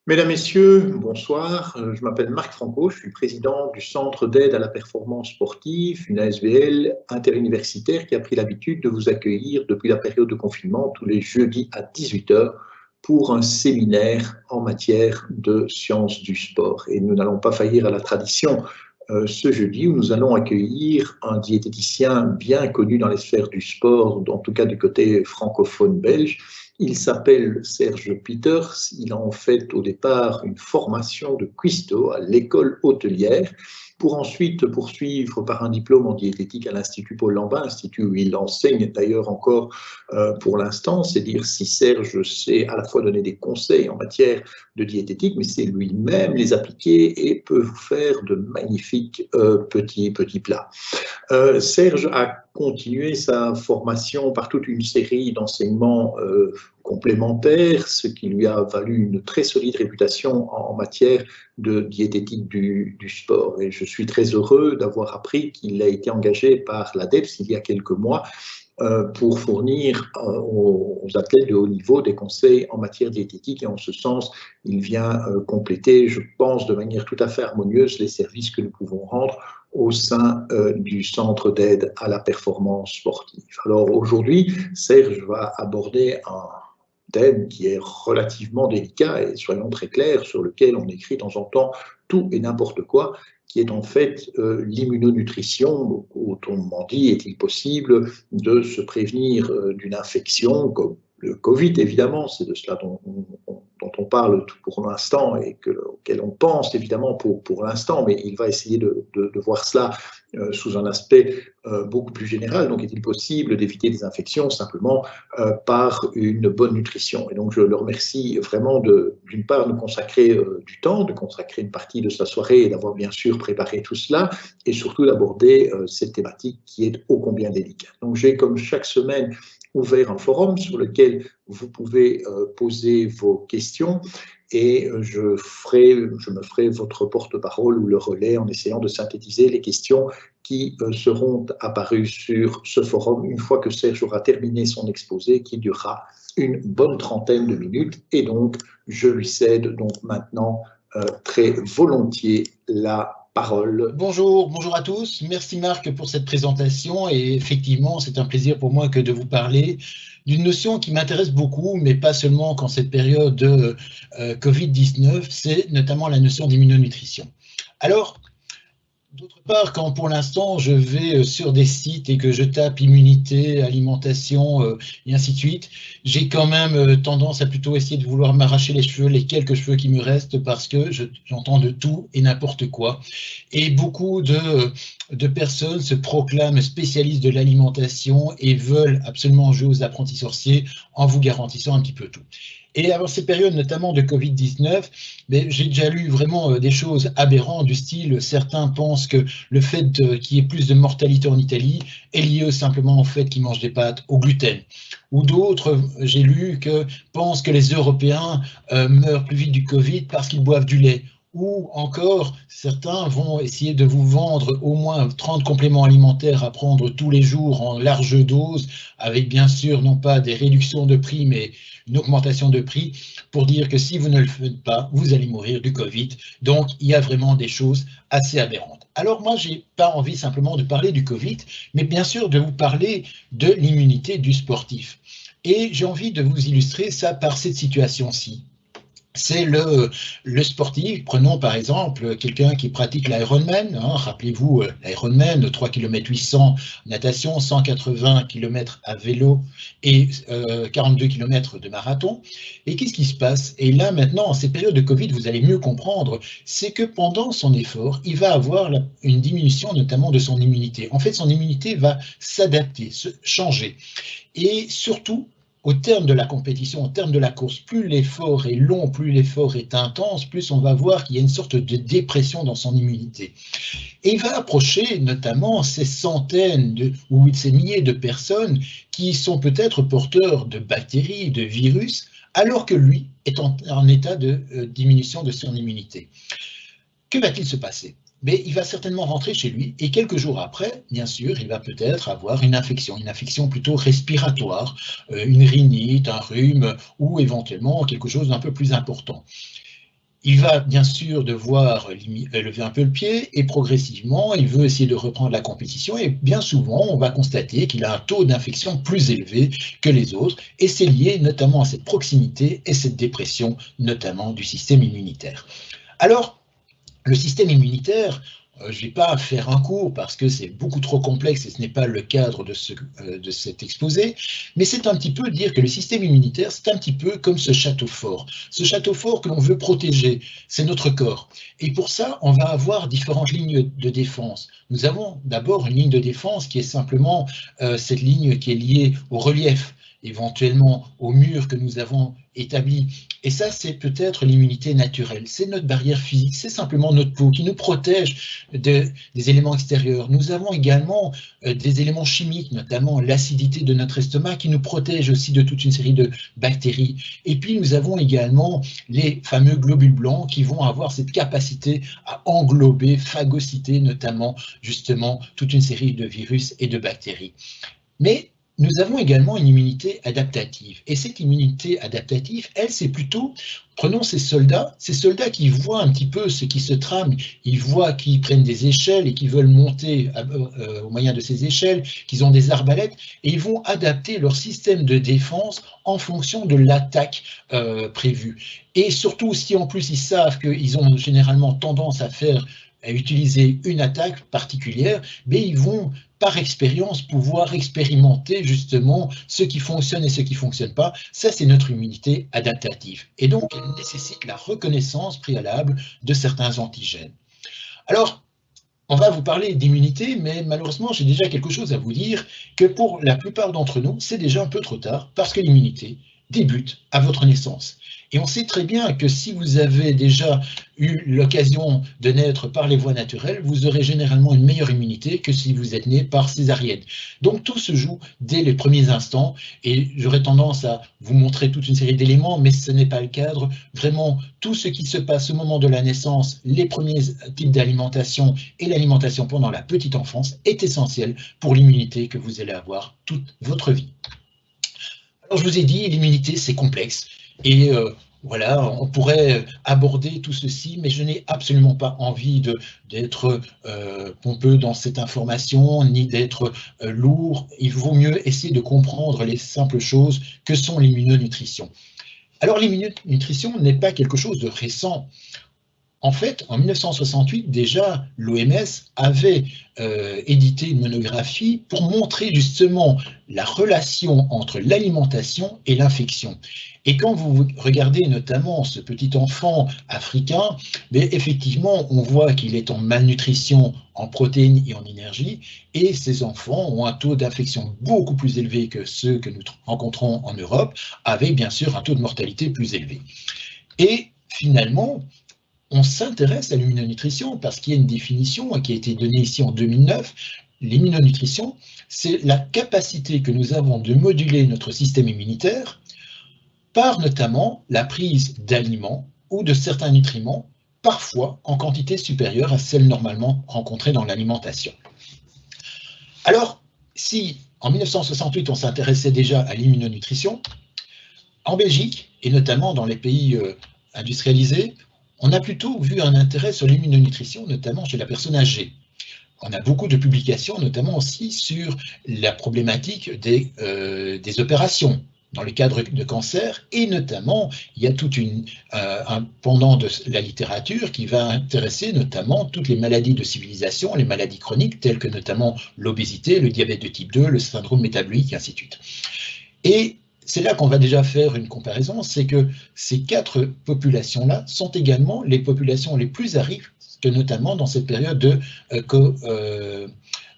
Mesdames, Messieurs, bonsoir. Je m'appelle Marc Franco, je suis président du Centre d'aide à la performance sportive, une ASBL interuniversitaire qui a pris l'habitude de vous accueillir depuis la période de confinement tous les jeudis à 18 h pour un séminaire en matière de sciences du sport. Et nous n'allons pas faillir à la tradition ce jeudi où nous allons accueillir un diététicien bien connu dans les sphères du sport, en tout cas du côté francophone belge. Il s'appelle Serge Pieters. Il a en fait au départ une formation de cuistot à l'école hôtelière pour ensuite poursuivre par un diplôme en diététique à l'Institut Paul Lambin, institut où il enseigne d'ailleurs encore pour l'instant. C'est dire si Serge sait à la fois donner des conseils en matière de diététique, mais c'est lui-même les appliquer et peut vous faire de magnifiques petits plats. Serge a continué sa formation par toute une série d'enseignements complémentaires, ce qui lui a valu une très solide réputation en matière de diététique du sport. Et je suis très heureux d'avoir appris qu'il a été engagé par l'ADEPS il y a quelques mois pour fournir aux athlètes de haut niveau des conseils en matière diététique. Et en ce sens, il vient compléter, je pense, de manière tout à fait harmonieuse les services que nous pouvons rendre au sein du Centre d'aide à la performance sportive. Alors aujourd'hui, Serge va aborder un thème qui est relativement délicat et, soyons très clairs, sur lequel on écrit de temps en temps tout et n'importe quoi, qui est en fait l'immunonutrition. Autrement dit, est-il possible de se prévenir d'une infection comme le Covid, évidemment, c'est de cela dont on parle pour l'instant et auquel on pense évidemment pour l'instant, mais il va essayer de voir cela sous un aspect beaucoup plus général. Donc, est-il possible d'éviter des infections simplement par une bonne nutrition? Et donc, je le remercie vraiment d'une part de consacrer du temps, de consacrer une partie de sa soirée et d'avoir bien sûr préparé tout cela, et surtout d'aborder cette thématique qui est ô combien délicate. Donc, j'ai comme chaque semaine ouvert un forum sur lequel vous pouvez poser vos questions et je me ferai votre porte-parole ou le relais en essayant de synthétiser les questions qui seront apparues sur ce forum une fois que Serge aura terminé son exposé qui durera une bonne trentaine de minutes. Et donc, je lui cède donc maintenant très volontiers la parole. Bonjour à tous. Merci Marc pour cette présentation et effectivement, c'est un plaisir pour moi que de vous parler d'une notion qui m'intéresse beaucoup, mais pas seulement qu'en cette période de Covid-19, c'est notamment la notion d'immunonutrition. Alors, d'autre part, quand pour l'instant je vais sur des sites et que je tape immunité, alimentation et ainsi de suite, j'ai quand même tendance à plutôt essayer de vouloir m'arracher les cheveux, les quelques cheveux qui me restent, parce que j'entends de tout et n'importe quoi. Et beaucoup de personnes se proclament spécialistes de l'alimentation et veulent absolument jouer aux apprentis sorciers en vous garantissant un petit peu tout. Et avant ces périodes, notamment de Covid-19, j'ai déjà lu vraiment des choses aberrantes du style, certains pensent que le fait qu'il y ait plus de mortalité en Italie est lié simplement au fait qu'ils mangent des pâtes au gluten. Ou d'autres, j'ai lu, pensent que les Européens meurent plus vite du Covid parce qu'ils boivent du lait. Ou encore, certains vont essayer de vous vendre au moins 30 compléments alimentaires à prendre tous les jours en large dose, avec bien sûr non pas des réductions de prix, mais une augmentation de prix, pour dire que si vous ne le faites pas, vous allez mourir du Covid. Donc, il y a vraiment des choses assez aberrantes. Alors moi, je n'ai pas envie simplement de parler du Covid, mais bien sûr de vous parler de l'immunité du sportif. Et j'ai envie de vous illustrer ça par cette situation-ci. C'est le sportif. Prenons par exemple quelqu'un qui pratique l'Ironman. Rappelez-vous, l'Ironman, 3 km 800 natation, 180 km à vélo et 42 km de marathon. Et qu'est-ce qui se passe? Et là, maintenant, en ces périodes de Covid, vous allez mieux comprendre, c'est que pendant son effort, il va avoir une diminution notamment de son immunité. En fait, son immunité va s'adapter, changer. Et surtout, au terme de la compétition, au terme de la course, plus l'effort est long, plus l'effort est intense, plus on va voir qu'il y a une sorte de dépression dans son immunité. Et il va approcher notamment ces centaines ou ces milliers de personnes qui sont peut-être porteurs de bactéries, de virus, alors que lui est en état de diminution de son immunité. Que va-t-il se passer? Mais il va certainement rentrer chez lui et quelques jours après, bien sûr, il va peut-être avoir une infection plutôt respiratoire, une rhinite, un rhume ou éventuellement quelque chose d'un peu plus important. Il va bien sûr devoir lever un peu le pied et progressivement, il veut essayer de reprendre la compétition et bien souvent, on va constater qu'il a un taux d'infection plus élevé que les autres et c'est lié notamment à cette proximité et cette dépression, notamment du système immunitaire. Alors, le système immunitaire, je ne vais pas faire un cours parce que c'est beaucoup trop complexe et ce n'est pas le cadre de cet exposé, mais c'est un petit peu dire que le système immunitaire, c'est un petit peu comme ce château fort que l'on veut protéger, c'est notre corps. Et pour ça, on va avoir différentes lignes de défense. Nous avons d'abord une ligne de défense qui est simplement cette ligne qui est liée au relief, éventuellement au mur que nous avons établi. Et ça, c'est peut-être l'immunité naturelle. C'est notre barrière physique, c'est simplement notre peau qui nous protège des éléments extérieurs. Nous avons également des éléments chimiques, notamment l'acidité de notre estomac, qui nous protège aussi de toute une série de bactéries. Et puis, nous avons également les fameux globules blancs qui vont avoir cette capacité à englober, phagocyter notamment, justement, toute une série de virus et de bactéries. Mais nous avons également une immunité adaptative. Et cette immunité adaptative, elle, c'est plutôt, prenons ces soldats qui voient un petit peu ce qui se trame, ils voient qu'ils prennent des échelles et qu'ils veulent monter au moyen de ces échelles, qu'ils ont des arbalètes, et ils vont adapter leur système de défense en fonction de l'attaque prévue. Et surtout, si en plus ils savent qu'ils ont généralement tendance à utiliser une attaque particulière, mais ils vont par expérience pouvoir expérimenter justement ce qui fonctionne et ce qui ne fonctionne pas. Ça, c'est notre immunité adaptative. Et donc, elle nécessite la reconnaissance préalable de certains antigènes. Alors, on va vous parler d'immunité, mais malheureusement, j'ai déjà quelque chose à vous dire, que pour la plupart d'entre nous, c'est déjà un peu trop tard, parce que l'immunité débute à votre naissance. Et on sait très bien que si vous avez déjà eu l'occasion de naître par les voies naturelles, vous aurez généralement une meilleure immunité que si vous êtes né par césarienne. Donc tout se joue dès les premiers instants et j'aurais tendance à vous montrer toute une série d'éléments, mais ce n'est pas le cadre. Vraiment, tout ce qui se passe au moment de la naissance, les premiers types d'alimentation et l'alimentation pendant la petite enfance est essentiel pour l'immunité que vous allez avoir toute votre vie. Alors je vous ai dit, l'immunité c'est complexe. Et voilà, on pourrait aborder tout ceci, mais je n'ai absolument pas envie d'être pompeux dans cette information, ni d'être lourd. Il vaut mieux essayer de comprendre les simples choses que sont l'immunonutrition. Alors l'immunonutrition n'est pas quelque chose de récent. En fait, en 1968, déjà, l'OMS avait édité une monographie pour montrer justement la relation entre l'alimentation et l'infection. Et quand vous regardez notamment ce petit enfant africain, mais effectivement, on voit qu'il est en malnutrition en protéines et en énergie, et ces enfants ont un taux d'infection beaucoup plus élevé que ceux que nous rencontrons en Europe, avec bien sûr un taux de mortalité plus élevé. Et finalement, on s'intéresse à l'immunonutrition parce qu'il y a une définition qui a été donnée ici en 2009. L'immunonutrition, c'est la capacité que nous avons de moduler notre système immunitaire par notamment la prise d'aliments ou de certains nutriments, parfois en quantité supérieure à celle normalement rencontrée dans l'alimentation. Alors, si en 1968 on s'intéressait déjà à l'immunonutrition, en Belgique, et notamment dans les pays industrialisés, on a plutôt vu un intérêt sur l'immunonutrition, notamment chez la personne âgée. On a beaucoup de publications, notamment aussi sur la problématique des opérations dans le cadre de cancer, et notamment, il y a tout un pendant de la littérature qui va intéresser notamment toutes les maladies de civilisation, les maladies chroniques, telles que notamment l'obésité, le diabète de type 2, le syndrome métabolique, et ainsi de suite. Et c'est là qu'on va déjà faire une comparaison, c'est que ces quatre populations-là sont également les populations les plus à risque, notamment dans cette période de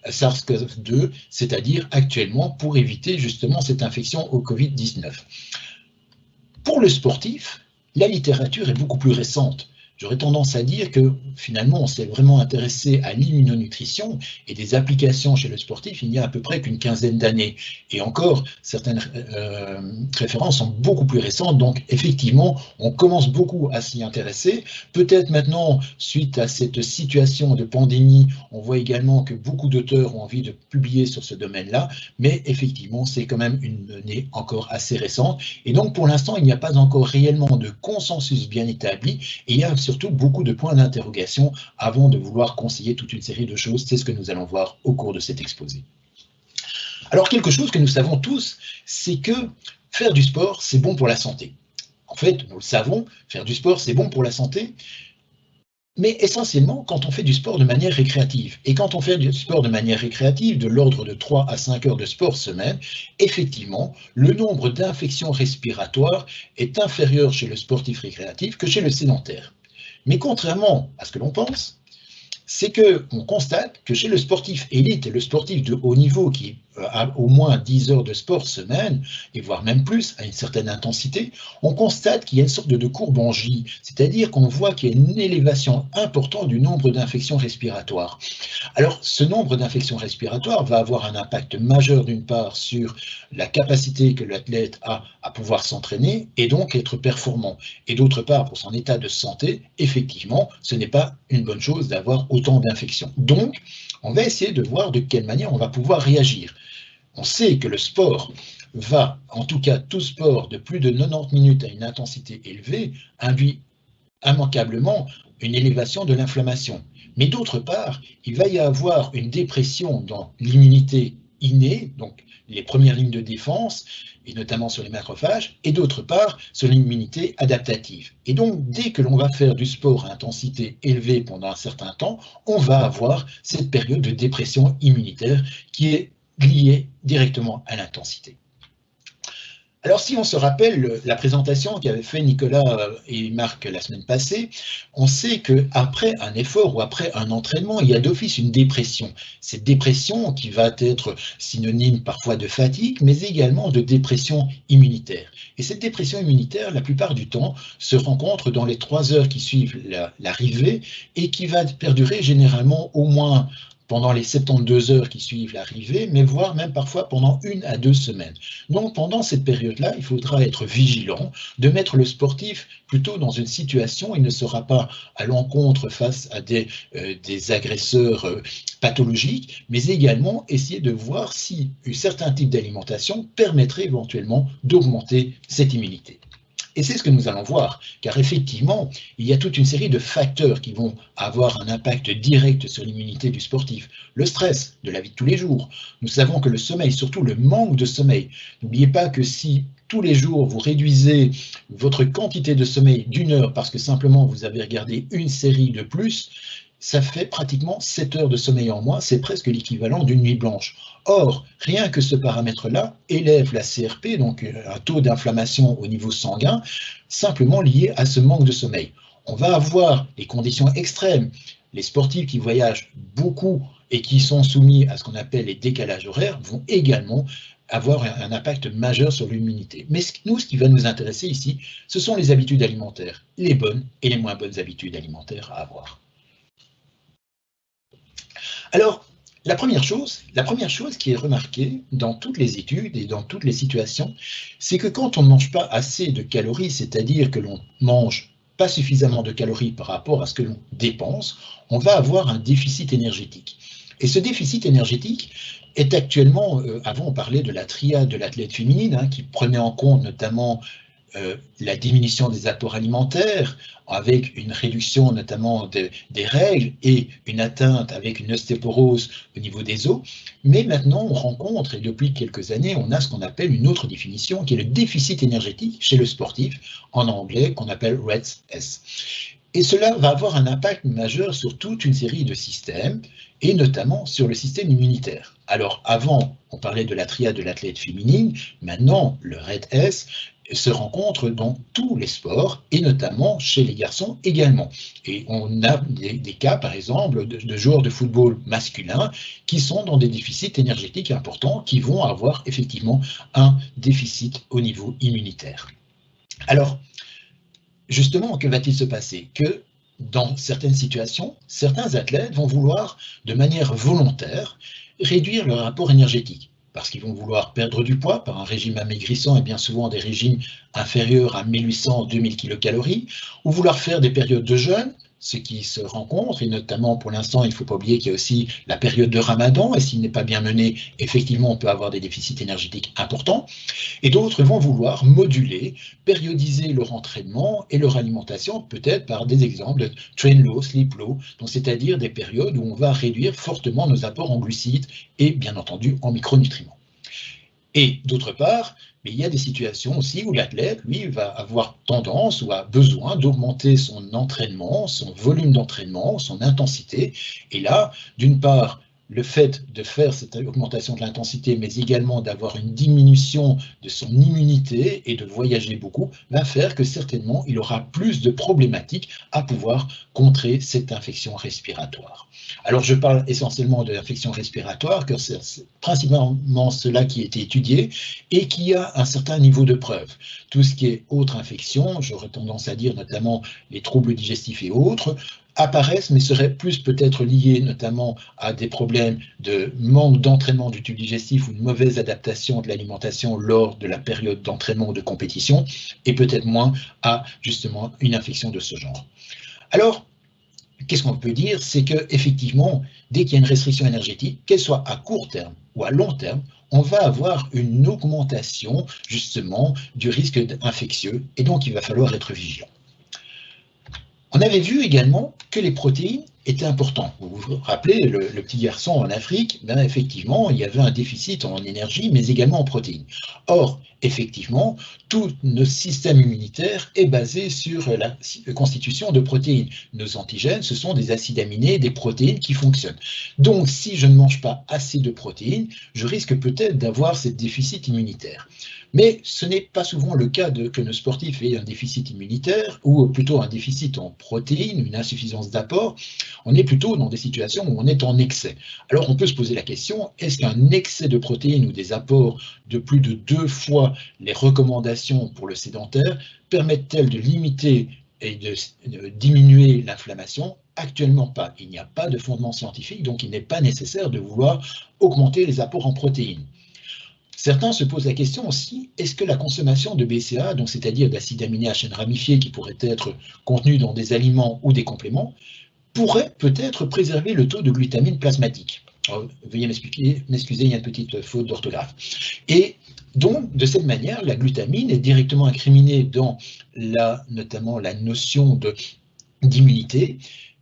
SARS-CoV-2, c'est-à-dire actuellement pour éviter justement cette infection au Covid-19. Pour le sportif, la littérature est beaucoup plus récente. j'aurais tendance à dire que finalement, on s'est vraiment intéressé à l'immunonutrition et des applications chez le sportif il n'y a à peu près qu'une quinzaine d'années. Et encore, certaines références sont beaucoup plus récentes, donc effectivement, on commence beaucoup à s'y intéresser. Peut-être maintenant, suite à cette situation de pandémie, on voit également que beaucoup d'auteurs ont envie de publier sur ce domaine-là, mais effectivement, c'est quand même une donnée encore assez récente. Et donc, pour l'instant, il n'y a pas encore réellement de consensus bien établi, et il y a surtout beaucoup de points d'interrogation avant de vouloir conseiller toute une série de choses. C'est ce que nous allons voir au cours de cet exposé. Alors, quelque chose que nous savons tous, c'est que faire du sport, c'est bon pour la santé. En fait, nous le savons, faire du sport, c'est bon pour la santé, mais essentiellement quand on fait du sport de manière récréative. Et quand on fait du sport de manière récréative, de l'ordre de 3 à 5 heures de sport semaine, effectivement, le nombre d'infections respiratoires est inférieur chez le sportif récréatif que chez le sédentaire. Mais contrairement à ce que l'on pense, c'est qu'on constate que chez le sportif élite et le sportif de haut niveau qui a au moins 10 heures de sport semaine, et voire même plus, à une certaine intensité, on constate qu'il y a une sorte de courbe en J, c'est-à-dire qu'on voit qu'il y a une élévation importante du nombre d'infections respiratoires. Alors, ce nombre d'infections respiratoires va avoir un impact majeur d'une part sur la capacité que l'athlète a à pouvoir s'entraîner et donc être performant. Et d'autre part, pour son état de santé, effectivement, ce n'est pas une bonne chose d'avoir autant d'infections. Donc, on va essayer de voir de quelle manière on va pouvoir réagir. On sait que le sport va, en tout cas tout sport de plus de 90 minutes à une intensité élevée, induit immanquablement une élévation de l'inflammation. Mais d'autre part, il va y avoir une dépression dans l'immunité innée, donc les premières lignes de défense, et notamment sur les macrophages, et d'autre part sur l'immunité adaptative. Et donc, dès que l'on va faire du sport à intensité élevée pendant un certain temps, on va avoir cette période de dépression immunitaire qui est liée directement à l'intensité. Alors, si on se rappelle la présentation qu'avaient fait Nicolas et Marc la semaine passée, on sait qu'après un effort ou après un entraînement, il y a d'office une dépression. Cette dépression qui va être synonyme parfois de fatigue, mais également de dépression immunitaire. Et cette dépression immunitaire, la plupart du temps, se rencontre dans les 3 heures qui suivent l'arrivée et qui va perdurer généralement au moins pendant les 72 heures qui suivent l'arrivée, mais voire même parfois pendant 1 à 2 semaines. Donc pendant cette période-là, il faudra être vigilant, de mettre le sportif plutôt dans une situation où il ne sera pas à l'encontre face à des agresseurs pathologiques, mais également essayer de voir si certains types d'alimentation permettraient éventuellement d'augmenter cette immunité. Et c'est ce que nous allons voir, car effectivement, il y a toute une série de facteurs qui vont avoir un impact direct sur l'immunité du sportif. Le stress de la vie de tous les jours. Nous savons que le sommeil, surtout le manque de sommeil, n'oubliez pas que si tous les jours vous réduisez votre quantité de sommeil d'1 heure parce que simplement vous avez regardé une série de plus, ça fait pratiquement 7 heures de sommeil en moins, c'est presque l'équivalent d'une nuit blanche. Or, rien que ce paramètre-là élève la CRP, donc un taux d'inflammation au niveau sanguin, simplement lié à ce manque de sommeil. On va avoir les conditions extrêmes, les sportifs qui voyagent beaucoup et qui sont soumis à ce qu'on appelle les décalages horaires vont également avoir un impact majeur sur l'immunité. Mais nous, ce qui va nous intéresser ici, ce sont les habitudes alimentaires, les bonnes et les moins bonnes habitudes alimentaires à avoir. Alors, la première chose qui est remarquée dans toutes les études et dans toutes les situations, c'est que quand on ne mange pas assez de calories, c'est-à-dire que l'on mange pas suffisamment de calories par rapport à ce que l'on dépense, on va avoir un déficit énergétique. Et ce déficit énergétique est actuellement, avant on parlait de la triade de l'athlète féminine, qui prenait en compte notamment la diminution des apports alimentaires, avec une réduction notamment des règles et une atteinte avec une ostéoporose au niveau des os. Mais maintenant, on rencontre, et depuis quelques années, on a ce qu'on appelle une autre définition, qui est le déficit énergétique chez le sportif, en anglais, qu'on appelle REDS. Et cela va avoir un impact majeur sur toute une série de systèmes, et notamment sur le système immunitaire. Alors avant, on parlait de la triade de l'athlète féminine, maintenant, le REDS se rencontre dans tous les sports, et notamment chez les garçons également. Et on a des cas, par exemple, de joueurs de football masculins qui sont dans des déficits énergétiques importants, qui vont avoir effectivement un déficit au niveau immunitaire. Alors, justement, que va-t-il se passer? Que dans certaines situations, certains athlètes vont vouloir, de manière volontaire, réduire leur apport énergétique, parce qu'ils vont vouloir perdre du poids par un régime amaigrissant et bien souvent des régimes inférieurs à 1800-2000 kcal, ou vouloir faire des périodes de jeûne, ce qui se rencontre, et notamment pour l'instant, il ne faut pas oublier qu'il y a aussi la période de Ramadan, et s'il n'est pas bien mené, effectivement, on peut avoir des déficits énergétiques importants, et d'autres vont vouloir moduler, périodiser leur entraînement et leur alimentation, peut-être par des exemples de train low, sleep low, c'est-à-dire des périodes où on va réduire fortement nos apports en glucides et bien entendu en micronutriments. Et d'autre part, mais il y a des situations aussi où l'athlète, lui, va avoir tendance ou a besoin d'augmenter son entraînement, son volume d'entraînement, son intensité. Et là, d'une part, le fait de faire cette augmentation de l'intensité, mais également d'avoir une diminution de son immunité et de voyager beaucoup, va faire que certainement il aura plus de problématiques à pouvoir contrer cette infection respiratoire. Alors je parle essentiellement de l'infection respiratoire, car c'est principalement cela qui a été étudié et qui a un certain niveau de preuve. Tout ce qui est autre infection, j'aurais tendance à dire notamment les troubles digestifs et autres, apparaissent, mais seraient plus peut-être liés notamment à des problèmes de manque d'entraînement du tube digestif ou de mauvaise adaptation de l'alimentation lors de la période d'entraînement ou de compétition, et peut-être moins à justement une infection de ce genre. Alors, qu'est-ce qu'on peut dire? C'est qu'effectivement, dès qu'il y a une restriction énergétique, qu'elle soit à court terme ou à long terme, on va avoir une augmentation justement du risque infectieux, et donc il va falloir être vigilant. On avait vu également que les protéines étaient importantes. Vous vous rappelez, le petit garçon en Afrique, ben effectivement, il y avait un déficit en énergie, mais également en protéines. Or, effectivement, tout notre système immunitaire est basé sur la constitution de protéines. Nos antigènes, ce sont des acides aminés, des protéines qui fonctionnent. Donc, si je ne mange pas assez de protéines, je risque peut-être d'avoir ce déficit immunitaire. Mais ce n'est pas souvent le cas que nos sportifs aient un déficit immunitaire, ou plutôt un déficit en protéines, une insuffisance d'apport. On est plutôt dans des situations où on est en excès. Alors on peut se poser la question, est-ce qu'un excès de protéines ou des apports de plus de 2 fois les recommandations pour le sédentaire permettent-elles de limiter et de diminuer l'inflammation? Actuellement pas. Il n'y a pas de fondement scientifique, donc il n'est pas nécessaire de vouloir augmenter les apports en protéines. Certains se posent la question aussi, est-ce que la consommation de BCA, donc c'est-à-dire d'acides aminés à chaîne ramifiée qui pourraient être contenus dans des aliments ou des compléments, pourrait peut-être préserver le taux de glutamine plasmatique? Alors, veuillez m'excuser, il y a une petite faute d'orthographe. Et donc, de cette manière, la glutamine est directement incriminée dans notamment la notion d'immunité.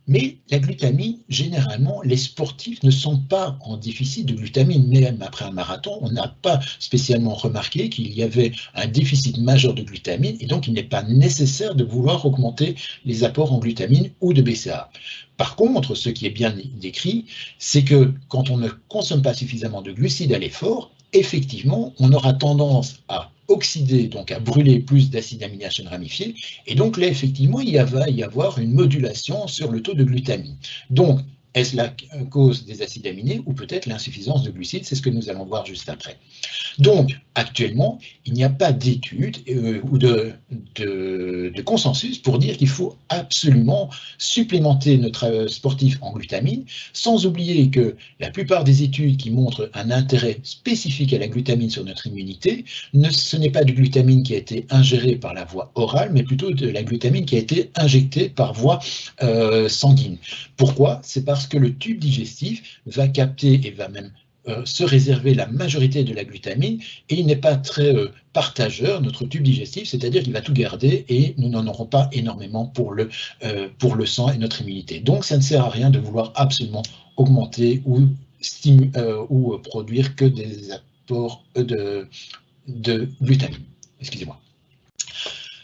Mais la glutamine, généralement, les sportifs ne sont pas en déficit de glutamine. Même après un marathon, on n'a pas spécialement remarqué qu'il y avait un déficit majeur de glutamine, et donc il n'est pas nécessaire de vouloir augmenter les apports en glutamine ou de BCAA. Par contre, ce qui est bien décrit, c'est que quand on ne consomme pas suffisamment de glucides à l'effort, effectivement, on aura tendance à oxyder, donc à brûler plus d'acides aminés à chaîne ramifiée, et donc là, effectivement, il va y avoir une modulation sur le taux de glutamine. Donc, est-ce la cause des acides aminés ou peut-être l'insuffisance de glucides? C'est ce que nous allons voir juste après. Donc, actuellement, il n'y a pas d'études ou de consensus pour dire qu'il faut absolument supplémenter notre sportif en glutamine, sans oublier que la plupart des études qui montrent un intérêt spécifique à la glutamine sur notre immunité, ce n'est pas du glutamine qui a été ingéré par la voie orale, mais plutôt de la glutamine qui a été injectée par voie sanguine. Pourquoi? C'est parce que le tube digestif va capter et va même se réserver la majorité de la glutamine, et il n'est pas très partageur, notre tube digestif, c'est-à-dire qu'il va tout garder et nous n'en aurons pas énormément pour le sang et notre immunité. Donc ça ne sert à rien de vouloir absolument augmenter ou produire que des apports de glutamine. Excusez-moi.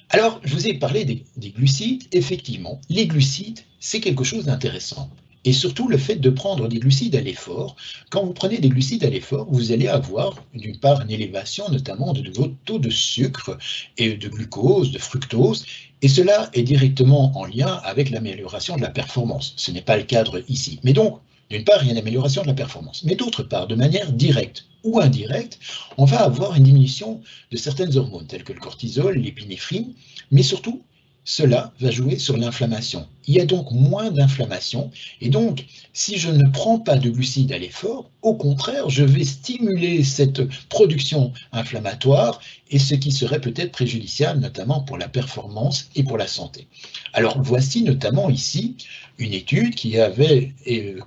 Alors, je vous ai parlé des glucides. Effectivement, les glucides, c'est quelque chose d'intéressant. Et surtout, le fait de prendre des glucides à l'effort. Quand vous prenez des glucides à l'effort, vous allez avoir, d'une part, une élévation notamment de votre taux de sucre et de glucose, de fructose, et cela est directement en lien avec l'amélioration de la performance. Ce n'est pas le cadre ici. Mais donc, d'une part, il y a une amélioration de la performance. Mais d'autre part, de manière directe ou indirecte, on va avoir une diminution de certaines hormones, telles que le cortisol, l'épinéphrine, mais surtout, cela va jouer sur l'inflammation. Il y a donc moins d'inflammation et donc si je ne prends pas de glucides à l'effort, au contraire, je vais stimuler cette production inflammatoire et ce qui serait peut-être préjudiciable notamment pour la performance et pour la santé. Alors voici notamment ici une étude qui avait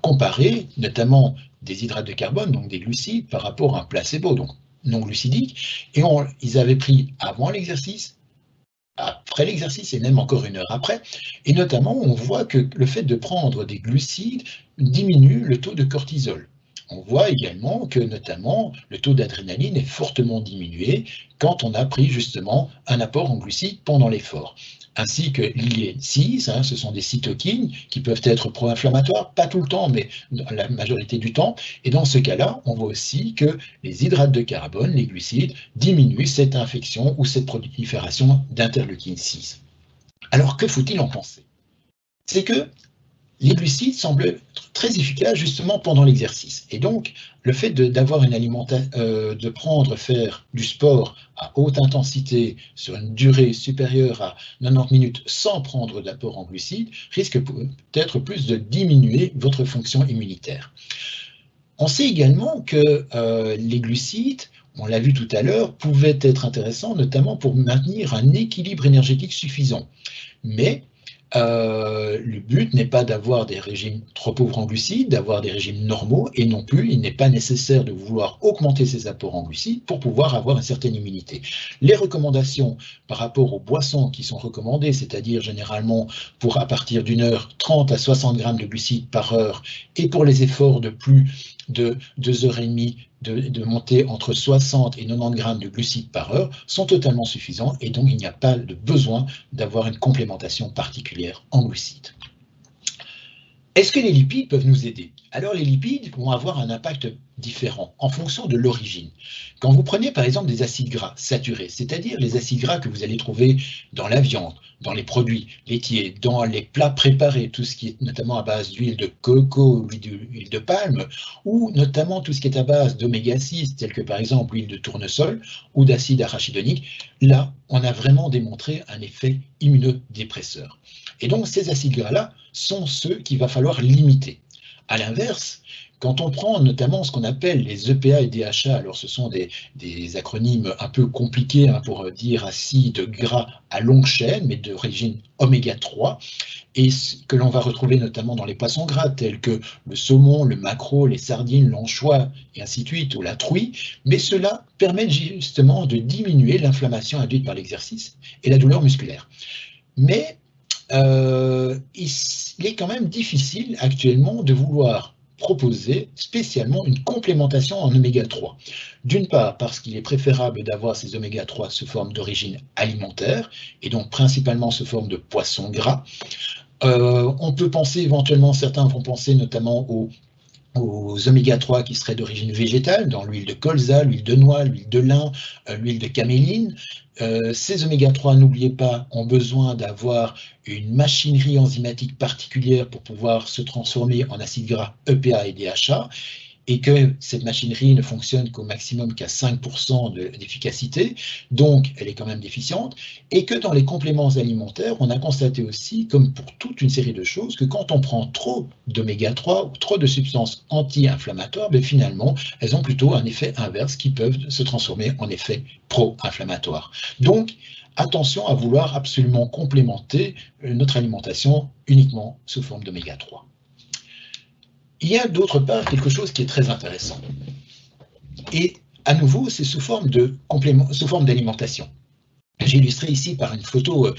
comparé notamment des hydrates de carbone, donc des glucides, par rapport à un placebo, donc non glucidique, et ils avaient pris avant l'exercice, après l'exercice et même encore une heure après. Et notamment, on voit que le fait de prendre des glucides diminue le taux de cortisol. On voit également que notamment le taux d'adrénaline est fortement diminué quand on a pris justement un apport en glucides pendant l'effort. Ainsi que l'IL-6, ce sont des cytokines qui peuvent être pro-inflammatoires, pas tout le temps, mais la majorité du temps. Et dans ce cas-là, on voit aussi que les hydrates de carbone, les glucides, diminuent cette infection ou cette prolifération d'interleukine 6. Alors, que faut-il en penser? C'est que les glucides semblent être très efficaces justement pendant l'exercice. Et donc, le fait d'avoir une alimentation, faire du sport à haute intensité sur une durée supérieure à 90 minutes sans prendre d'apport en glucides risque peut-être plus de diminuer votre fonction immunitaire. On sait également que les glucides, on l'a vu tout à l'heure, pouvaient être intéressants notamment pour maintenir un équilibre énergétique suffisant. Mais le but n'est pas d'avoir des régimes trop pauvres en glucides, d'avoir des régimes normaux, et non plus, il n'est pas nécessaire de vouloir augmenter ses apports en glucides pour pouvoir avoir une certaine immunité. Les recommandations par rapport aux boissons qui sont recommandées, c'est-à-dire généralement pour à partir d'une heure, 30 à 60 grammes de glucides par heure, et pour les efforts de plus de 2h30, de monter entre 60 et 90 grammes de glucides par heure sont totalement suffisants et donc il n'y a pas de besoin d'avoir une complémentation particulière en glucides. Est-ce que les lipides peuvent nous aider? Alors les lipides vont avoir un impact différent en fonction de l'origine. Quand vous prenez par exemple des acides gras saturés, c'est-à-dire les acides gras que vous allez trouver dans la viande, dans les produits laitiers, dans les plats préparés, tout ce qui est notamment à base d'huile de coco, d'huile de palme, ou notamment tout ce qui est à base d'oméga 6, tel que par exemple l'huile de tournesol ou d'acide arachidonique, là on a vraiment démontré un effet immunodépresseur. Et donc ces acides gras-là sont ceux qu'il va falloir limiter. À l'inverse, quand on prend notamment ce qu'on appelle les EPA et DHA, alors ce sont des acronymes un peu compliqués pour dire acides gras à longue chaîne, mais d'origine oméga 3, et que l'on va retrouver notamment dans les poissons gras tels que le saumon, le maquereau, les sardines, l'anchois et ainsi de suite, ou la truie, mais cela permet justement de diminuer l'inflammation induite par l'exercice et la douleur musculaire. Mais il est quand même difficile actuellement de vouloir proposer spécialement une complémentation en oméga 3. D'une part, parce qu'il est préférable d'avoir ces oméga 3 sous forme d'origine alimentaire, et donc principalement sous forme de poissons gras. On peut penser éventuellement, certains vont penser notamment aux oméga 3 qui seraient d'origine végétale, dans l'huile de colza, l'huile de noix, l'huile de lin, l'huile de caméline. Ces oméga 3, n'oubliez pas, ont besoin d'avoir une machinerie enzymatique particulière pour pouvoir se transformer en acides gras EPA et DHA, et que cette machinerie ne fonctionne qu'au maximum qu'à 5% d'efficacité, donc elle est quand même déficiente, et que dans les compléments alimentaires, on a constaté aussi, comme pour toute une série de choses, que quand on prend trop d'oméga 3 ou trop de substances anti-inflammatoires, finalement, elles ont plutôt un effet inverse qui peuvent se transformer en effet pro-inflammatoire. Donc, attention à vouloir absolument complémenter notre alimentation uniquement sous forme d'oméga 3. Il y a d'autre part quelque chose qui est très intéressant. Et à nouveau, c'est sous forme d'alimentation. J'ai illustré ici par une photo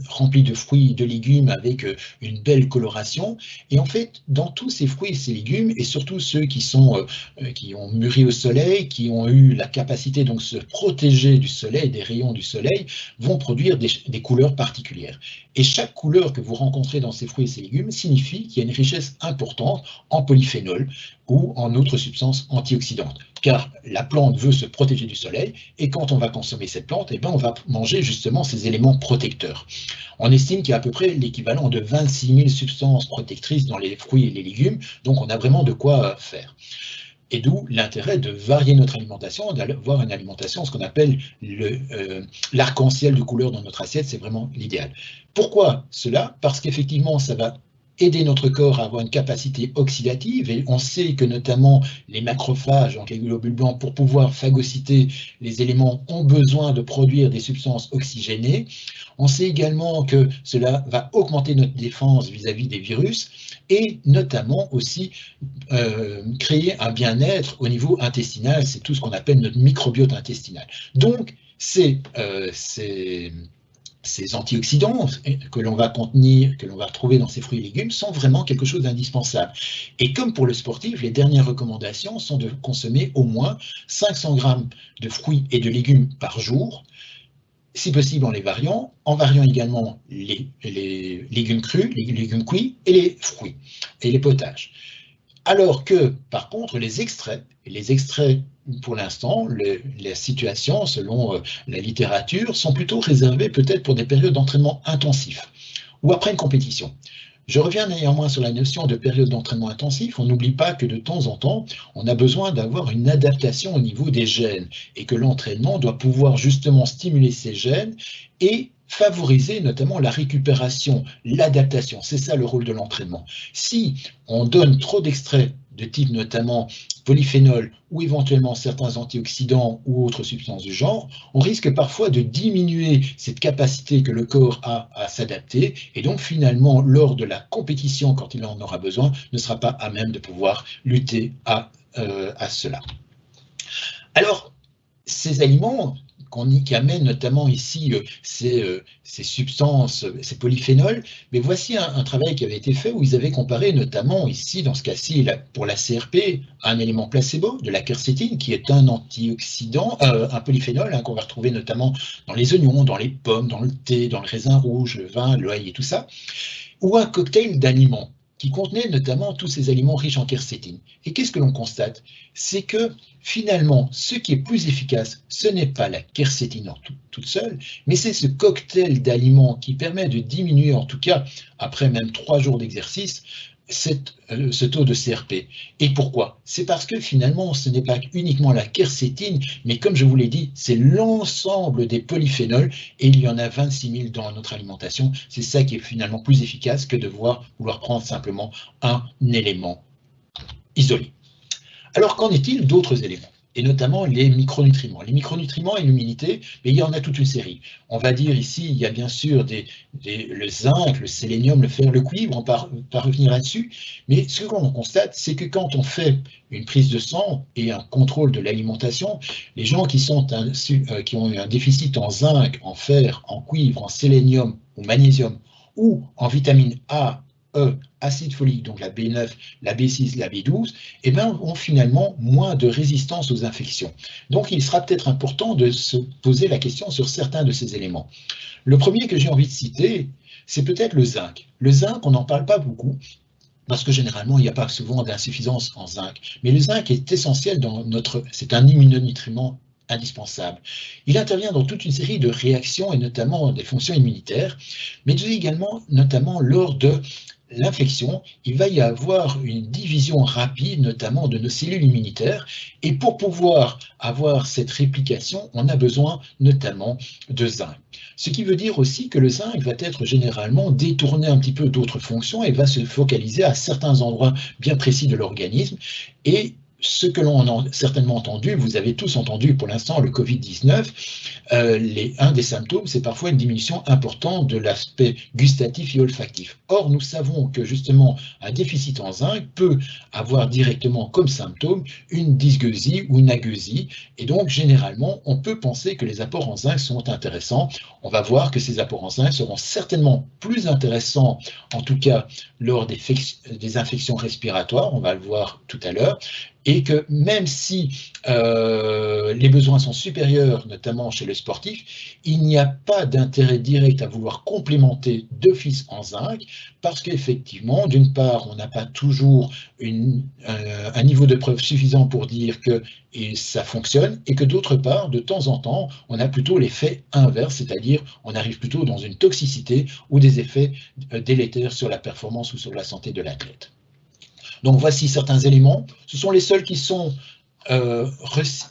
remplie de fruits et de légumes avec une belle coloration. Et en fait, dans tous ces fruits et ces légumes, et surtout ceux qui ont mûri au soleil, qui ont eu la capacité donc de se protéger du soleil, des rayons du soleil, vont produire des couleurs particulières. Et chaque couleur que vous rencontrez dans ces fruits et ces légumes signifie qu'il y a une richesse importante en polyphénol ou en autres substances antioxydantes. Car la plante veut se protéger du soleil, et quand on va consommer cette plante, on va manger justement ces éléments protecteurs. On estime qu'il y a à peu près l'équivalent de 26 000 substances protectrices dans les fruits et les légumes, donc on a vraiment de quoi faire. Et d'où l'intérêt de varier notre alimentation, d'avoir une alimentation, ce qu'on appelle l'arc-en-ciel de couleurs dans notre assiette, c'est vraiment l'idéal. Pourquoi cela? Parce qu'effectivement, ça va aider notre corps à avoir une capacité oxydative, et on sait que notamment les macrophages, donc les globules blancs, pour pouvoir phagocyter les éléments, ont besoin de produire des substances oxygénées. On sait également que cela va augmenter notre défense vis-à-vis des virus, et notamment aussi créer un bien-être au niveau intestinal, c'est tout ce qu'on appelle notre microbiote intestinal. Donc, ces antioxydants que l'on va contenir, que l'on va retrouver dans ces fruits et légumes, sont vraiment quelque chose d'indispensable. Et comme pour le sportif, les dernières recommandations sont de consommer au moins 500 grammes de fruits et de légumes par jour, si possible en variant également les légumes crus, les légumes cuits et les fruits et les potages. Alors que, par contre, les extraits, pour l'instant, la situation, selon la littérature, sont plutôt réservés peut-être pour des périodes d'entraînement intensif ou après une compétition. Je reviens néanmoins sur la notion de période d'entraînement intensif. On n'oublie pas que de temps en temps, on a besoin d'avoir une adaptation au niveau des gènes et que l'entraînement doit pouvoir justement stimuler ces gènes et favoriser notamment la récupération, l'adaptation. C'est ça le rôle de l'entraînement. Si on donne trop d'extraits de type notamment polyphénol ou éventuellement certains antioxydants ou autres substances du genre, on risque parfois de diminuer cette capacité que le corps a à s'adapter, et donc finalement, lors de la compétition, quand il en aura besoin, ne sera pas à même de pouvoir lutter à cela. Alors, ces aliments qui amènent notamment ici ces substances, ces polyphénols, mais voici un travail qui avait été fait où ils avaient comparé notamment ici, dans ce cas-ci, pour la CRP, un élément placebo, de la quercétine, qui est un antioxydant, un polyphénol qu'on va retrouver notamment dans les oignons, dans les pommes, dans le thé, dans le raisin rouge, le vin, l'ail et tout ça, ou un cocktail d'aliments qui contenait notamment tous ces aliments riches en quercétine. Et qu'est-ce que l'on constate? C'est que finalement, ce qui est plus efficace, ce n'est pas la quercétine toute seule, mais c'est ce cocktail d'aliments qui permet de diminuer, en tout cas après même 3 jours d'exercice, ce taux de CRP. Et pourquoi? C'est parce que finalement, ce n'est pas uniquement la quercétine, mais comme je vous l'ai dit, c'est l'ensemble des polyphénols, et il y en a 26 000 dans notre alimentation. C'est ça qui est finalement plus efficace que de vouloir prendre simplement un élément isolé. Alors, qu'en est-il d'autres éléments? Et notamment les micronutriments. Les micronutriments et l'humidité, mais il y en a toute une série. On va dire ici, il y a bien sûr le zinc, le sélénium, le fer, le cuivre, on va revenir là-dessus, mais ce qu'on constate, c'est que quand on fait une prise de sang et un contrôle de l'alimentation, les gens qui ont eu un déficit en zinc, en fer, en cuivre, en sélénium ou magnésium, ou en vitamine A, E, acide folique, donc la B9, la B6, la B12, eh bien, ont finalement moins de résistance aux infections. Donc, il sera peut-être important de se poser la question sur certains de ces éléments. Le premier que j'ai envie de citer, c'est peut-être le zinc. Le zinc, on n'en parle pas beaucoup, parce que généralement, il n'y a pas souvent d'insuffisance en zinc. Mais le zinc est essentiel c'est un immunonutriment indispensable. Il intervient dans toute une série de réactions et notamment des fonctions immunitaires, mais également notamment lors de l'infection, il va y avoir une division rapide, notamment de nos cellules immunitaires, et pour pouvoir avoir cette réplication, on a besoin notamment de zinc. Ce qui veut dire aussi que le zinc va être généralement détourné un petit peu d'autres fonctions et va se focaliser à certains endroits bien précis de l'organisme, et ce que l'on a certainement entendu, vous avez tous entendu pour l'instant le Covid-19, un des symptômes, c'est parfois une diminution importante de l'aspect gustatif et olfactif. Or, nous savons que justement un déficit en zinc peut avoir directement comme symptôme une dysgeusie ou une agueusie, et donc généralement on peut penser que les apports en zinc sont intéressants. On va voir que ces apports en zinc seront certainement plus intéressants, en tout cas lors des infections respiratoires, on va le voir tout à l'heure, et que même si les besoins sont supérieurs, notamment chez le sportif, il n'y a pas d'intérêt direct à vouloir complémenter d'office en zinc, parce qu'effectivement, d'une part, on n'a pas toujours un niveau de preuve suffisant pour dire que ça fonctionne, et que d'autre part, de temps en temps, on a plutôt l'effet inverse, c'est-à-dire on arrive plutôt dans une toxicité ou des effets délétères sur la performance ou sur la santé de l'athlète. Donc voici certains éléments. Ce sont les seuls qui sont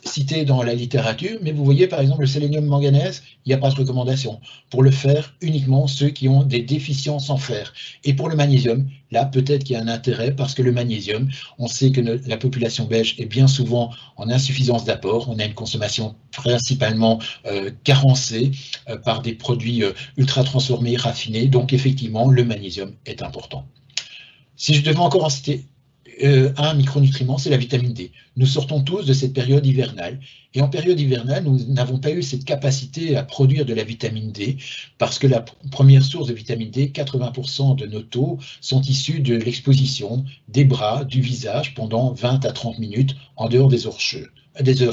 cités dans la littérature, mais vous voyez par exemple le sélénium manganèse, il n'y a pas de recommandation. Pour le fer, uniquement ceux qui ont des déficiences en fer. Et pour le magnésium, là peut-être qu'il y a un intérêt parce que le magnésium, on sait que la population belge est bien souvent en insuffisance d'apport. On a une consommation principalement carencée par des produits ultra transformés, raffinés. Donc effectivement, le magnésium est important. Si je devais encore en citer un micronutriment, c'est la vitamine D. Nous sortons tous de cette période hivernale. Et en période hivernale, nous n'avons pas eu cette capacité à produire de la vitamine D parce que la première source de vitamine D, 80% de nos taux, sont issus de l'exposition des bras, du visage pendant 20 à 30 minutes en dehors des heures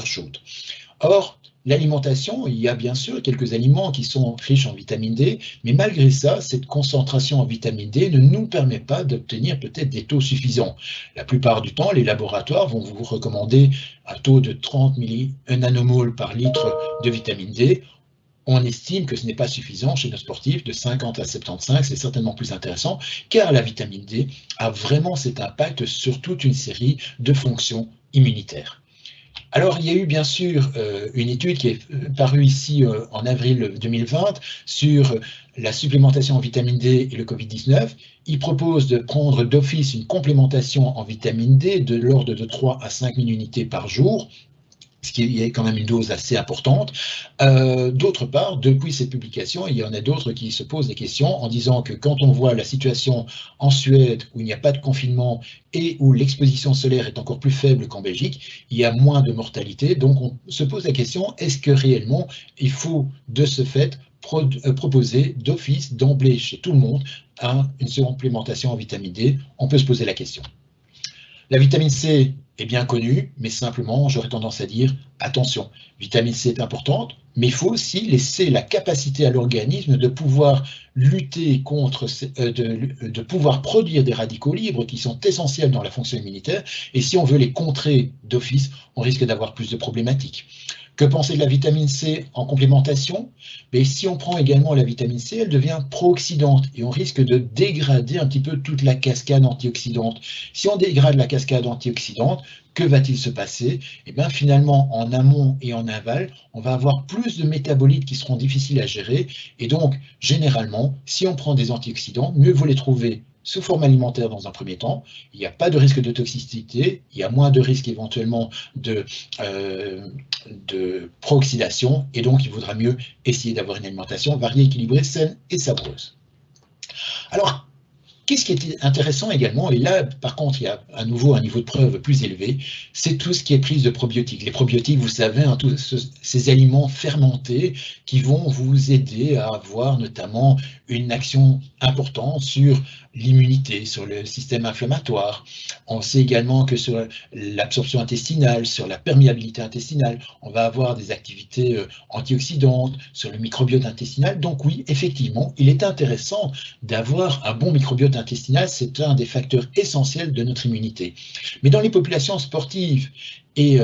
chaudes. Or, l'alimentation, il y a bien sûr quelques aliments qui sont riches en vitamine D, mais malgré ça, cette concentration en vitamine D ne nous permet pas d'obtenir peut-être des taux suffisants. La plupart du temps, les laboratoires vont vous recommander un taux de 30 nanomoles par litre de vitamine D. On estime que ce n'est pas suffisant chez nos sportifs, de 50 à 75, c'est certainement plus intéressant, car la vitamine D a vraiment cet impact sur toute une série de fonctions immunitaires. Alors, il y a eu bien sûr une étude qui est parue ici en avril 2020 sur la supplémentation en vitamine D et le Covid-19. Il propose de prendre d'office une complémentation en vitamine D de l'ordre de 3 à 5 000 unités par jour, ce qui est quand même une dose assez importante. D'autre part, depuis cette publication, il y en a d'autres qui se posent des questions en disant que quand on voit la situation en Suède où il n'y a pas de confinement et où l'exposition solaire est encore plus faible qu'en Belgique, il y a moins de mortalité. Donc on se pose la question, est-ce que réellement il faut de ce fait proposer d'office, d'emblée chez tout le monde, une supplémentation en vitamine D? On peut se poser la question. La vitamine C est bien connue, mais simplement, j'aurais tendance à dire, attention, vitamine C est importante, mais il faut aussi laisser la capacité à l'organisme de pouvoir lutter contre, de pouvoir produire des radicaux libres qui sont essentiels dans la fonction immunitaire, et si on veut les contrer d'office, on risque d'avoir plus de problématiques. Que penser de la vitamine C en complémentation? Mais si on prend également la vitamine C, elle devient pro-oxydante et on risque de dégrader un petit peu toute la cascade antioxydante. Si on dégrade la cascade antioxydante, que va-t-il se passer? Eh bien, finalement, en amont et en aval, on va avoir plus de métabolites qui seront difficiles à gérer. Et donc, généralement, si on prend des antioxydants, mieux vaut les trouver sous forme alimentaire dans un premier temps. Il n'y a pas de risque de toxicité, il y a moins de risque éventuellement de pro-oxydation, et donc il vaudra mieux essayer d'avoir une alimentation variée, équilibrée, saine et savoureuse. Alors, qu'est-ce qui est intéressant également, et là par contre il y a à nouveau un niveau de preuve plus élevé, c'est tout ce qui est prise de probiotiques. Les probiotiques, vous savez, hein, tous ces aliments fermentés qui vont vous aider à avoir notamment une action importante sur l'immunité, sur le système inflammatoire. On sait également que sur l'absorption intestinale, sur la perméabilité intestinale, on va avoir des activités antioxydantes, sur le microbiote intestinal. Donc oui, effectivement, il est intéressant d'avoir un bon microbiote intestinal, c'est un des facteurs essentiels de notre immunité. Mais dans les populations sportives et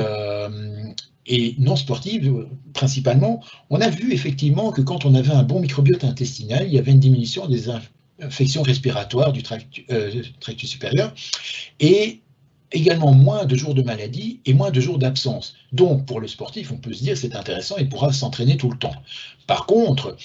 non sportives principalement, on a vu effectivement que quand on avait un bon microbiote intestinal, il y avait une diminution des infections respiratoires du tractus supérieur et également moins de jours de maladie et moins de jours d'absence. Donc pour le sportif, on peut se dire c'est intéressant, il pourra s'entraîner tout le temps. Par contre,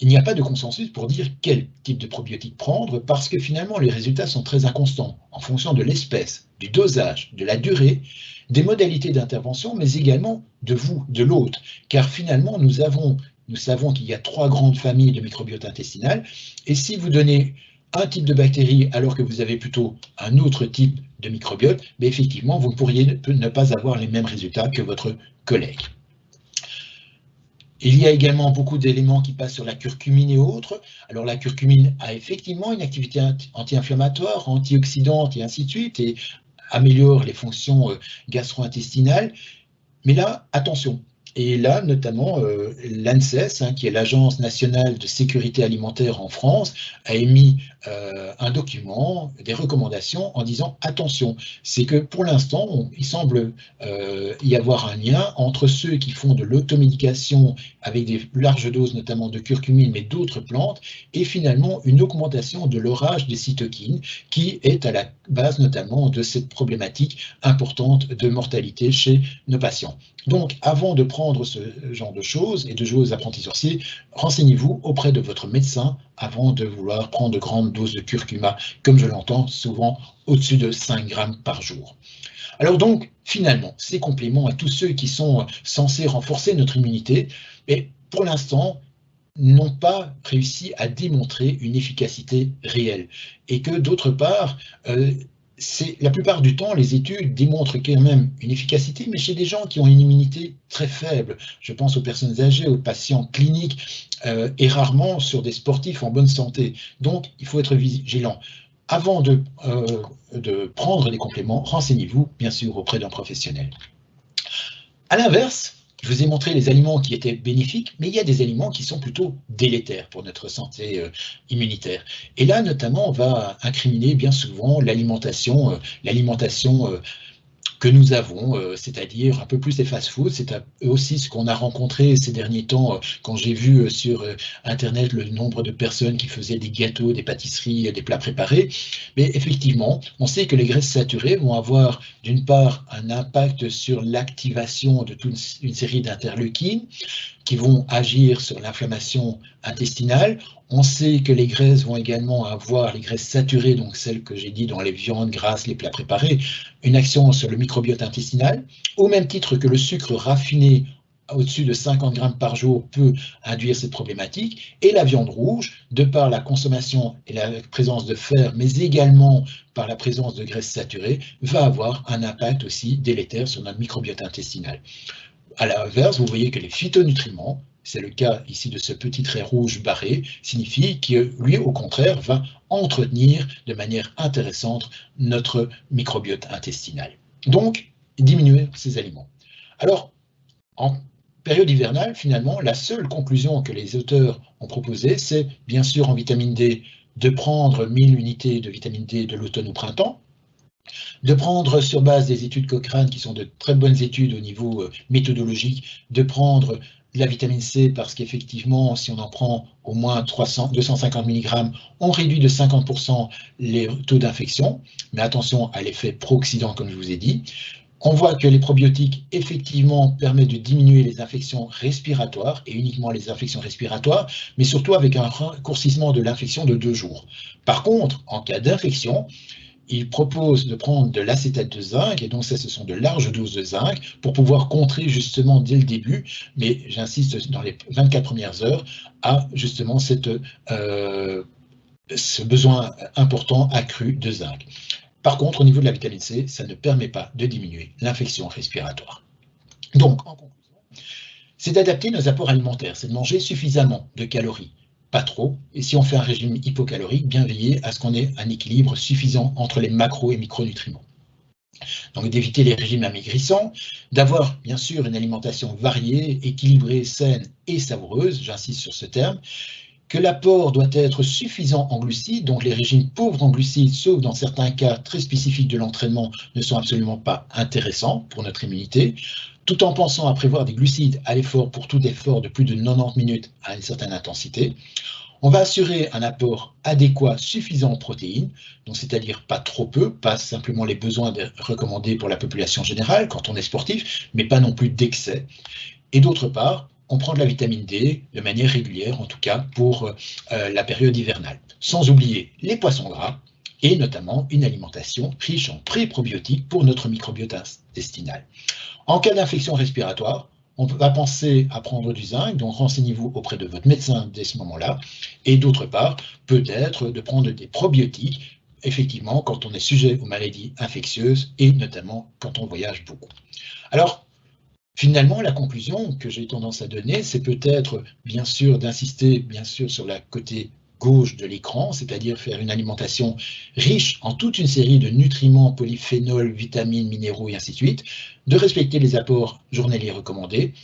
il n'y a pas de consensus pour dire quel type de probiotique prendre parce que finalement les résultats sont très inconstants en fonction de l'espèce, du dosage, de la durée, des modalités d'intervention, mais également de vous, de l'hôte. Car finalement, nous savons qu'il y a 3 grandes familles de microbiote intestinal, et si vous donnez un type de bactérie alors que vous avez plutôt un autre type de microbiote, mais effectivement, vous pourriez ne pas avoir les mêmes résultats que votre collègue. Il y a également beaucoup d'éléments qui passent sur la curcumine et autres. Alors la curcumine a effectivement une activité anti-inflammatoire, antioxydante et ainsi de suite, et améliore les fonctions gastro-intestinales. Mais là, attention, Et là, notamment, l'ANSES, qui est l'Agence nationale de sécurité alimentaire en France, a émis un document, des recommandations en disant attention, c'est que pour l'instant, il semble y avoir un lien entre ceux qui font de l'automédication avec des larges doses, notamment de curcumine, mais d'autres plantes, et finalement une augmentation de l'orage des cytokines, qui est à la base notamment de cette problématique importante de mortalité chez nos patients. Donc, avant de prendre ce genre de choses et de jouer aux apprentis sorciers, renseignez-vous auprès de votre médecin avant de vouloir prendre de grandes doses de curcuma, comme je l'entends souvent au-dessus de 5 grammes par jour. Alors donc, finalement, ces compléments et tous ceux qui sont censés renforcer notre immunité, mais pour l'instant, n'ont pas réussi à démontrer une efficacité réelle. Et que d'autre part, la plupart du temps, les études démontrent quand même une efficacité, mais chez des gens qui ont une immunité très faible. Je pense aux personnes âgées, aux patients cliniques, et rarement sur des sportifs en bonne santé. Donc, il faut être vigilant. Avant de prendre des compléments, renseignez-vous, bien sûr, auprès d'un professionnel. À l'inverse, je vous ai montré les aliments qui étaient bénéfiques, mais il y a des aliments qui sont plutôt délétères pour notre santé immunitaire. Et là, notamment, on va incriminer bien souvent l'alimentation que nous avons, c'est-à-dire un peu plus les fast-foods. C'est aussi ce qu'on a rencontré ces derniers temps quand j'ai vu sur Internet le nombre de personnes qui faisaient des gâteaux, des pâtisseries, des plats préparés. Mais effectivement, on sait que les graisses saturées vont avoir d'une part un impact sur l'activation de toute une série d'interleukines qui vont agir sur l'inflammation intestinale. On sait que les graisses vont également avoir, les graisses saturées, donc celles que j'ai dit dans les viandes grasses, les plats préparés, une action sur le microbiote intestinal, au même titre que le sucre raffiné au-dessus de 50 grammes par jour peut induire cette problématique, et la viande rouge, de par la consommation et la présence de fer, mais également par la présence de graisses saturées, va avoir un impact aussi délétère sur notre microbiote intestinal. À l'inverse, vous voyez que les phytonutriments, c'est le cas ici de ce petit trait rouge barré, signifie que lui, au contraire, va entretenir de manière intéressante notre microbiote intestinal. Donc, diminuer ces aliments. Alors, en période hivernale, finalement, la seule conclusion que les auteurs ont proposée, c'est bien sûr en vitamine D de prendre 1000 unités de vitamine D de l'automne au printemps, de prendre sur base des études Cochrane, qui sont de très bonnes études au niveau méthodologique, de prendre de la vitamine C, parce qu'effectivement, si on en prend au moins 250 mg, on réduit de 50% les taux d'infection, mais attention à l'effet pro-oxydant, comme je vous ai dit. On voit que les probiotiques, effectivement, permettent de diminuer les infections respiratoires, et uniquement les infections respiratoires, mais surtout avec un raccourcissement de l'infection de 2 jours. Par contre, en cas d'infection, il propose de prendre de l'acétate de zinc, et donc ça, ce sont de larges doses de zinc, pour pouvoir contrer justement dès le début, mais j'insiste dans les 24 premières heures, à justement ce besoin important accru de zinc. Par contre, au niveau de la vitamine C, ça ne permet pas de diminuer l'infection respiratoire. Donc, en conclusion, c'est d'adapter nos apports alimentaires, c'est de manger suffisamment de calories, pas trop, et si on fait un régime hypocalorique, bien veiller à ce qu'on ait un équilibre suffisant entre les macro- et micronutriments. Donc d'éviter les régimes amaigrissants, d'avoir bien sûr une alimentation variée, équilibrée, saine et savoureuse, j'insiste sur ce terme, que l'apport doit être suffisant en glucides, donc les régimes pauvres en glucides, sauf dans certains cas très spécifiques de l'entraînement, ne sont absolument pas intéressants pour notre immunité, tout en pensant à prévoir des glucides à l'effort pour tout effort de plus de 90 minutes à une certaine intensité. On va assurer un apport adéquat suffisant en protéines, donc c'est-à-dire pas trop peu, pas simplement les besoins recommandés pour la population générale quand on est sportif, mais pas non plus d'excès. Et d'autre part, on prend de la vitamine D de manière régulière, en tout cas pour la période hivernale. Sans oublier les poissons gras et notamment une alimentation riche en pré-probiotiques pour notre microbiote intestinal. En cas d'infection respiratoire, on va penser à prendre du zinc, donc renseignez-vous auprès de votre médecin dès ce moment-là. Et d'autre part, peut-être de prendre des probiotiques, effectivement, quand on est sujet aux maladies infectieuses et notamment quand on voyage beaucoup. Alors, finalement, la conclusion que j'ai tendance à donner, c'est peut-être, bien sûr, d'insister, bien sûr, sur la côté gauche de l'écran, c'est-à-dire faire une alimentation riche en toute une série de nutriments, polyphénols, vitamines, minéraux et ainsi de suite, de respecter les apports journaliers recommandés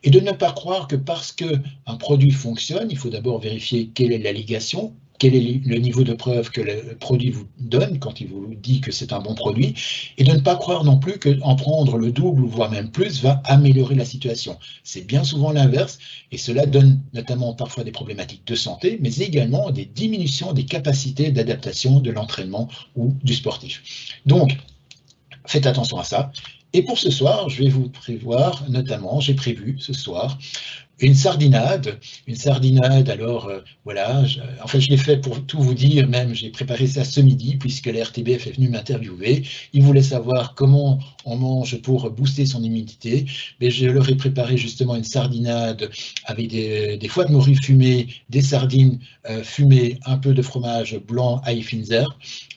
et de ne pas croire que parce qu'un produit fonctionne, il faut d'abord vérifier quelle est l'allégation, quel est le niveau de preuve que le produit vous donne quand il vous dit que c'est un bon produit, et de ne pas croire non plus qu'en prendre le double, voire même plus, va améliorer la situation. C'est bien souvent l'inverse, et cela donne notamment parfois des problématiques de santé, mais également des diminutions des capacités d'adaptation de l'entraînement ou du sportif. Donc, faites attention à ça. Et pour ce soir, je vais vous prévoir, notamment, j'ai prévu ce soir, une sardinade, alors voilà, en fait je l'ai fait pour tout vous dire, même j'ai préparé ça ce midi, puisque la RTBF est venue m'interviewer, ils voulaient savoir comment on mange pour booster son immunité, mais je leur ai préparé justement une sardinade avec des foies de morue fumées, des sardines fumées, un peu de fromage blanc à Finzer,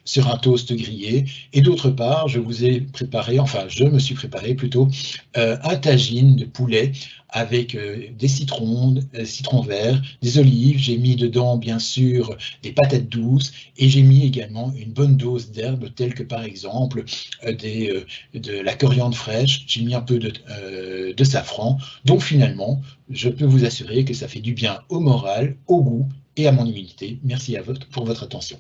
sur un toast grillé, et d'autre part, je me suis préparé plutôt un tagine de poulet avec des citrons verts, des olives, j'ai mis dedans bien sûr des patates douces et j'ai mis également une bonne dose d'herbes telles que par exemple de la coriandre fraîche, j'ai mis un peu de safran, donc finalement je peux vous assurer que ça fait du bien au moral, au goût et à mon immunité. Merci pour votre attention.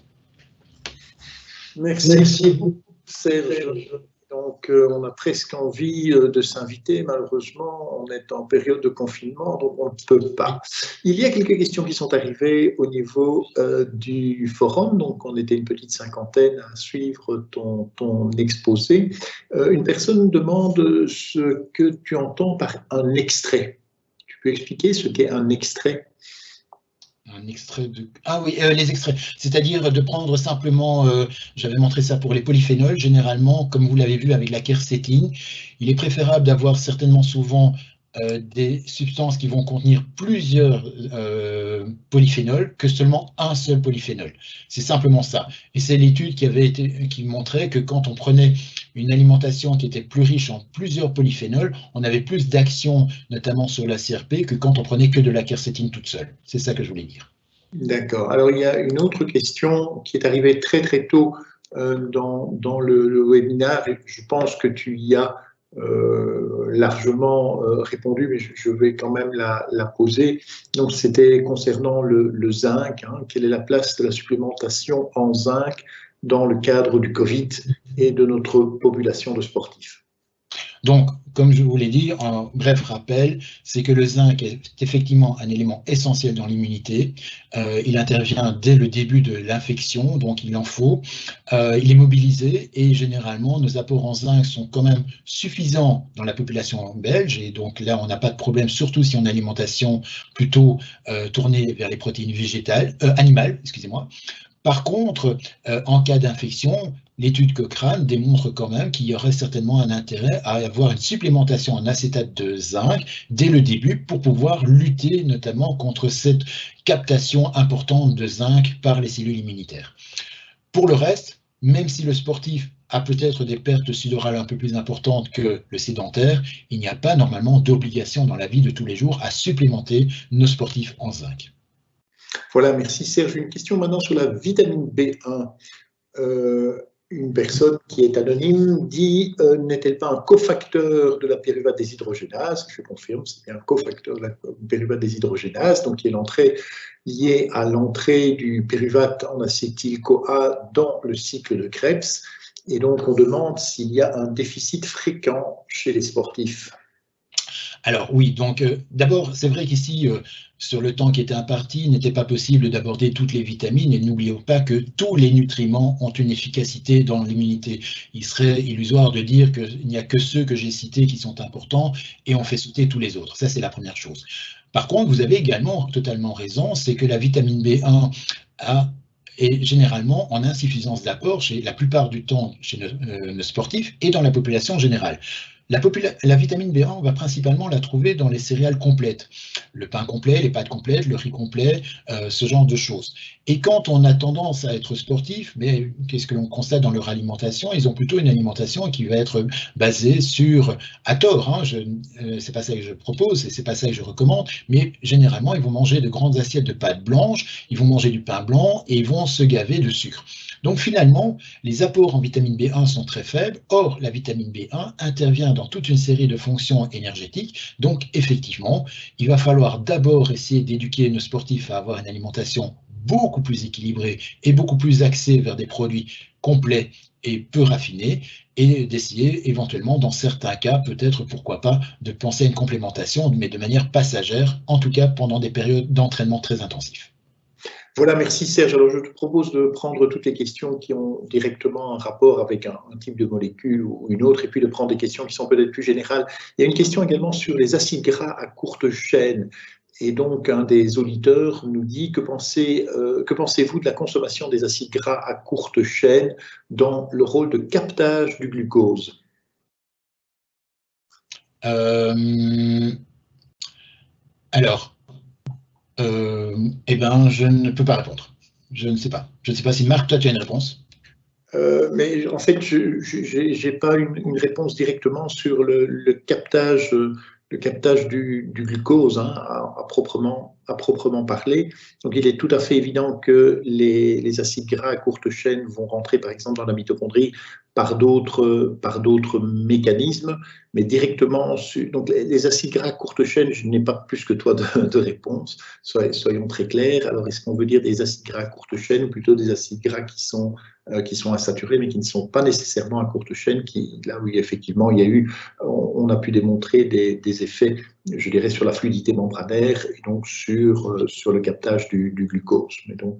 Merci beaucoup, Serge. Donc, on a presque envie de s'inviter. Malheureusement, on est en période de confinement, donc on ne peut pas. Il y a quelques questions qui sont arrivées au niveau du forum. Donc, on était une petite cinquantaine à suivre ton exposé. Une personne demande ce que tu entends par un extrait. Tu peux expliquer ce qu'est un extrait ? Un extrait de... Ah oui, les extraits, c'est-à-dire de prendre simplement, j'avais montré ça pour les polyphénols, généralement, comme vous l'avez vu avec la quercétine, il est préférable d'avoir certainement souvent des substances qui vont contenir plusieurs polyphénols que seulement un seul polyphénol. C'est simplement ça. Et c'est l'étude qui montrait que quand on prenait une alimentation qui était plus riche en plusieurs polyphénols, on avait plus d'action, notamment sur la CRP, que quand on prenait que de la quercétine toute seule. C'est ça que je voulais dire. D'accord. Alors, il y a une autre question qui est arrivée très très tôt dans le webinaire, et je pense que tu y as largement répondu, mais je vais quand même la poser. Donc, c'était concernant le zinc. Quelle est la place de la supplémentation en zinc dans le cadre du Covid et de notre population de sportifs? Donc, comme je vous l'ai dit, en bref rappel, c'est que le zinc est effectivement un élément essentiel dans l'immunité. Il intervient dès le début de l'infection, donc il en faut. Il est mobilisé et généralement, nos apports en zinc sont quand même suffisants dans la population belge. Et donc là, on n'a pas de problème, surtout si on a une alimentation plutôt tournée vers les protéines animales, excusez-moi. Par contre, en cas d'infection, l'étude Cochrane démontre quand même qu'il y aurait certainement un intérêt à avoir une supplémentation en acétate de zinc dès le début pour pouvoir lutter notamment contre cette captation importante de zinc par les cellules immunitaires. Pour le reste, même si le sportif a peut-être des pertes sudorales un peu plus importantes que le sédentaire, il n'y a pas normalement d'obligation dans la vie de tous les jours à supplémenter nos sportifs en zinc. Voilà, merci Serge. Une question maintenant sur la vitamine B1. Une personne qui est anonyme dit n'est-elle pas un cofacteur de la pyruvate déshydrogénase? Je confirme, c'est bien un cofacteur de la pyruvate déshydrogénase, donc qui est l'entrée liée à l'entrée du pyruvate en acétyl-CoA dans le cycle de Krebs. Et donc on demande s'il y a un déficit fréquent chez les sportifs. Alors oui, donc d'abord, c'est vrai qu'ici, sur le temps qui était imparti, il n'était pas possible d'aborder toutes les vitamines et n'oublions pas que tous les nutriments ont une efficacité dans l'immunité. Il serait illusoire de dire qu'il n'y a que ceux que j'ai cités qui sont importants et on fait sauter tous les autres. Ça, c'est la première chose. Par contre, vous avez également totalement raison, c'est que la vitamine B1 est généralement en insuffisance d'apport la plupart du temps chez nos sportifs et dans la population générale. La vitamine B1, on va principalement la trouver dans les céréales complètes. Le pain complet, les pâtes complètes, le riz complet, ce genre de choses. Et quand on a tendance à être sportif, mais qu'est-ce que l'on constate dans leur alimentation? Ils ont plutôt une alimentation qui va être basée sur, à tort, c'est pas ça que je propose et c'est pas ça que je recommande, mais généralement, ils vont manger de grandes assiettes de pâtes blanches, ils vont manger du pain blanc et ils vont se gaver de sucre. Donc finalement, les apports en vitamine B1 sont très faibles. Or, la vitamine B1 intervient dans toute une série de fonctions énergétiques. Donc effectivement, il va falloir d'abord essayer d'éduquer nos sportifs à avoir une alimentation beaucoup plus équilibrée et beaucoup plus axée vers des produits complets et peu raffinés, et d'essayer éventuellement, dans certains cas, peut-être, pourquoi pas, de penser à une complémentation, mais de manière passagère, en tout cas pendant des périodes d'entraînement très intensifs. Voilà, merci Serge. Alors, je te propose de prendre toutes les questions qui ont directement un rapport avec un type de molécule ou une autre, et puis de prendre des questions qui sont peut-être plus générales. Il y a une question également sur les acides gras à courte chaîne. Et donc, un des auditeurs nous dit, que pensez-vous de la consommation des acides gras à courte chaîne dans le rôle de captage du glucose? Alors, eh ben, je ne peux pas répondre. Je ne sais pas. Je ne sais pas si Marc, toi, tu as une réponse. Mais en fait, je n'ai pas une réponse directement sur le captage du glucose, hein, à proprement parler. Donc, il est tout à fait évident que les acides gras à courte chaîne vont rentrer, par exemple, dans la mitochondrie par d'autres mécanismes, mais directement donc les acides gras à courte chaîne, je n'ai pas plus que toi de réponse, soyons très clairs. Alors, est-ce qu'on veut dire des acides gras à courte chaîne ou plutôt des acides gras qui sont insaturés, mais qui ne sont pas nécessairement à courte chaîne, là où effectivement on a pu démontrer des effets, je dirais, sur la fluidité membranaire et donc sur le captage du glucose. Mais donc,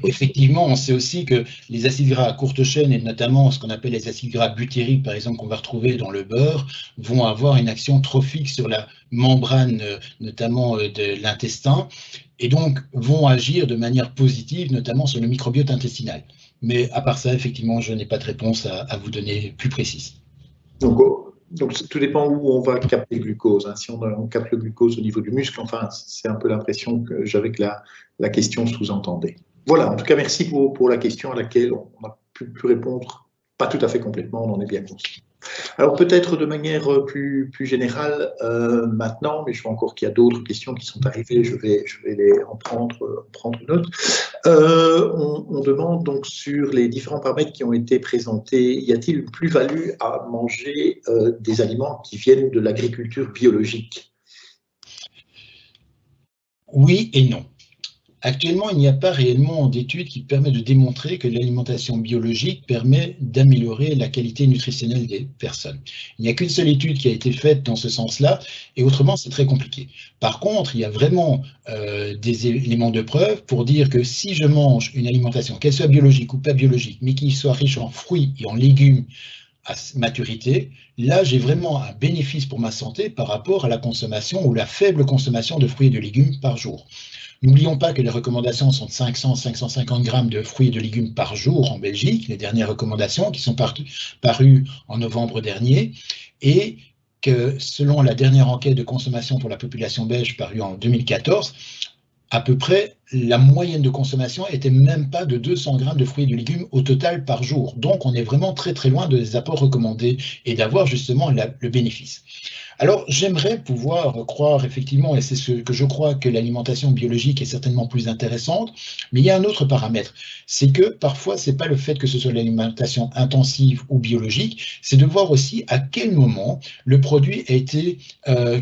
effectivement, on sait aussi que les acides gras à courte chaîne, et notamment ce qu'on appelle les acides gras butériques, par exemple, qu'on va retrouver dans le beurre, vont avoir une action trophique sur la membrane, notamment de l'intestin, et donc vont agir de manière positive, notamment sur le microbiote intestinal. Mais à part ça, effectivement, je n'ai pas de réponse à vous donner plus précise. Donc, tout dépend où on va capter le glucose. Hein. Si on capte le glucose au niveau du muscle, enfin, c'est un peu l'impression que j'avais que la question sous-entendait. Voilà, en tout cas, merci pour la question à laquelle on a pu répondre, pas tout à fait complètement, on en est bien conscient. Alors peut-être de manière plus générale maintenant, mais je vois encore qu'il y a d'autres questions qui sont arrivées, je vais en prendre note. On demande donc sur les différents paramètres qui ont été présentés, y a-t-il une plus-value à manger des aliments qui viennent de l'agriculture biologique? Oui et non. Actuellement, il n'y a pas réellement d'études qui permettent de démontrer que l'alimentation biologique permet d'améliorer la qualité nutritionnelle des personnes. Il n'y a qu'une seule étude qui a été faite dans ce sens-là, et autrement, c'est très compliqué. Par contre, il y a vraiment des éléments de preuve pour dire que si je mange une alimentation, qu'elle soit biologique ou pas biologique, mais qui soit riche en fruits et en légumes à maturité, là, j'ai vraiment un bénéfice pour ma santé par rapport à la consommation ou la faible consommation de fruits et de légumes par jour. N'oublions pas que les recommandations sont de 500-550 grammes de fruits et de légumes par jour en Belgique, les dernières recommandations qui sont parues en novembre dernier, et que selon la dernière enquête de consommation pour la population belge parue en 2014, à peu près la moyenne de consommation était même pas de 200 grammes de fruits et de légumes au total par jour. Donc on est vraiment très très loin des apports recommandés et d'avoir justement le bénéfice. Alors j'aimerais pouvoir croire effectivement, et c'est ce que je crois, que l'alimentation biologique est certainement plus intéressante, mais il y a un autre paramètre, c'est que parfois c'est pas le fait que ce soit l'alimentation intensive ou biologique, c'est de voir aussi à quel moment le produit a été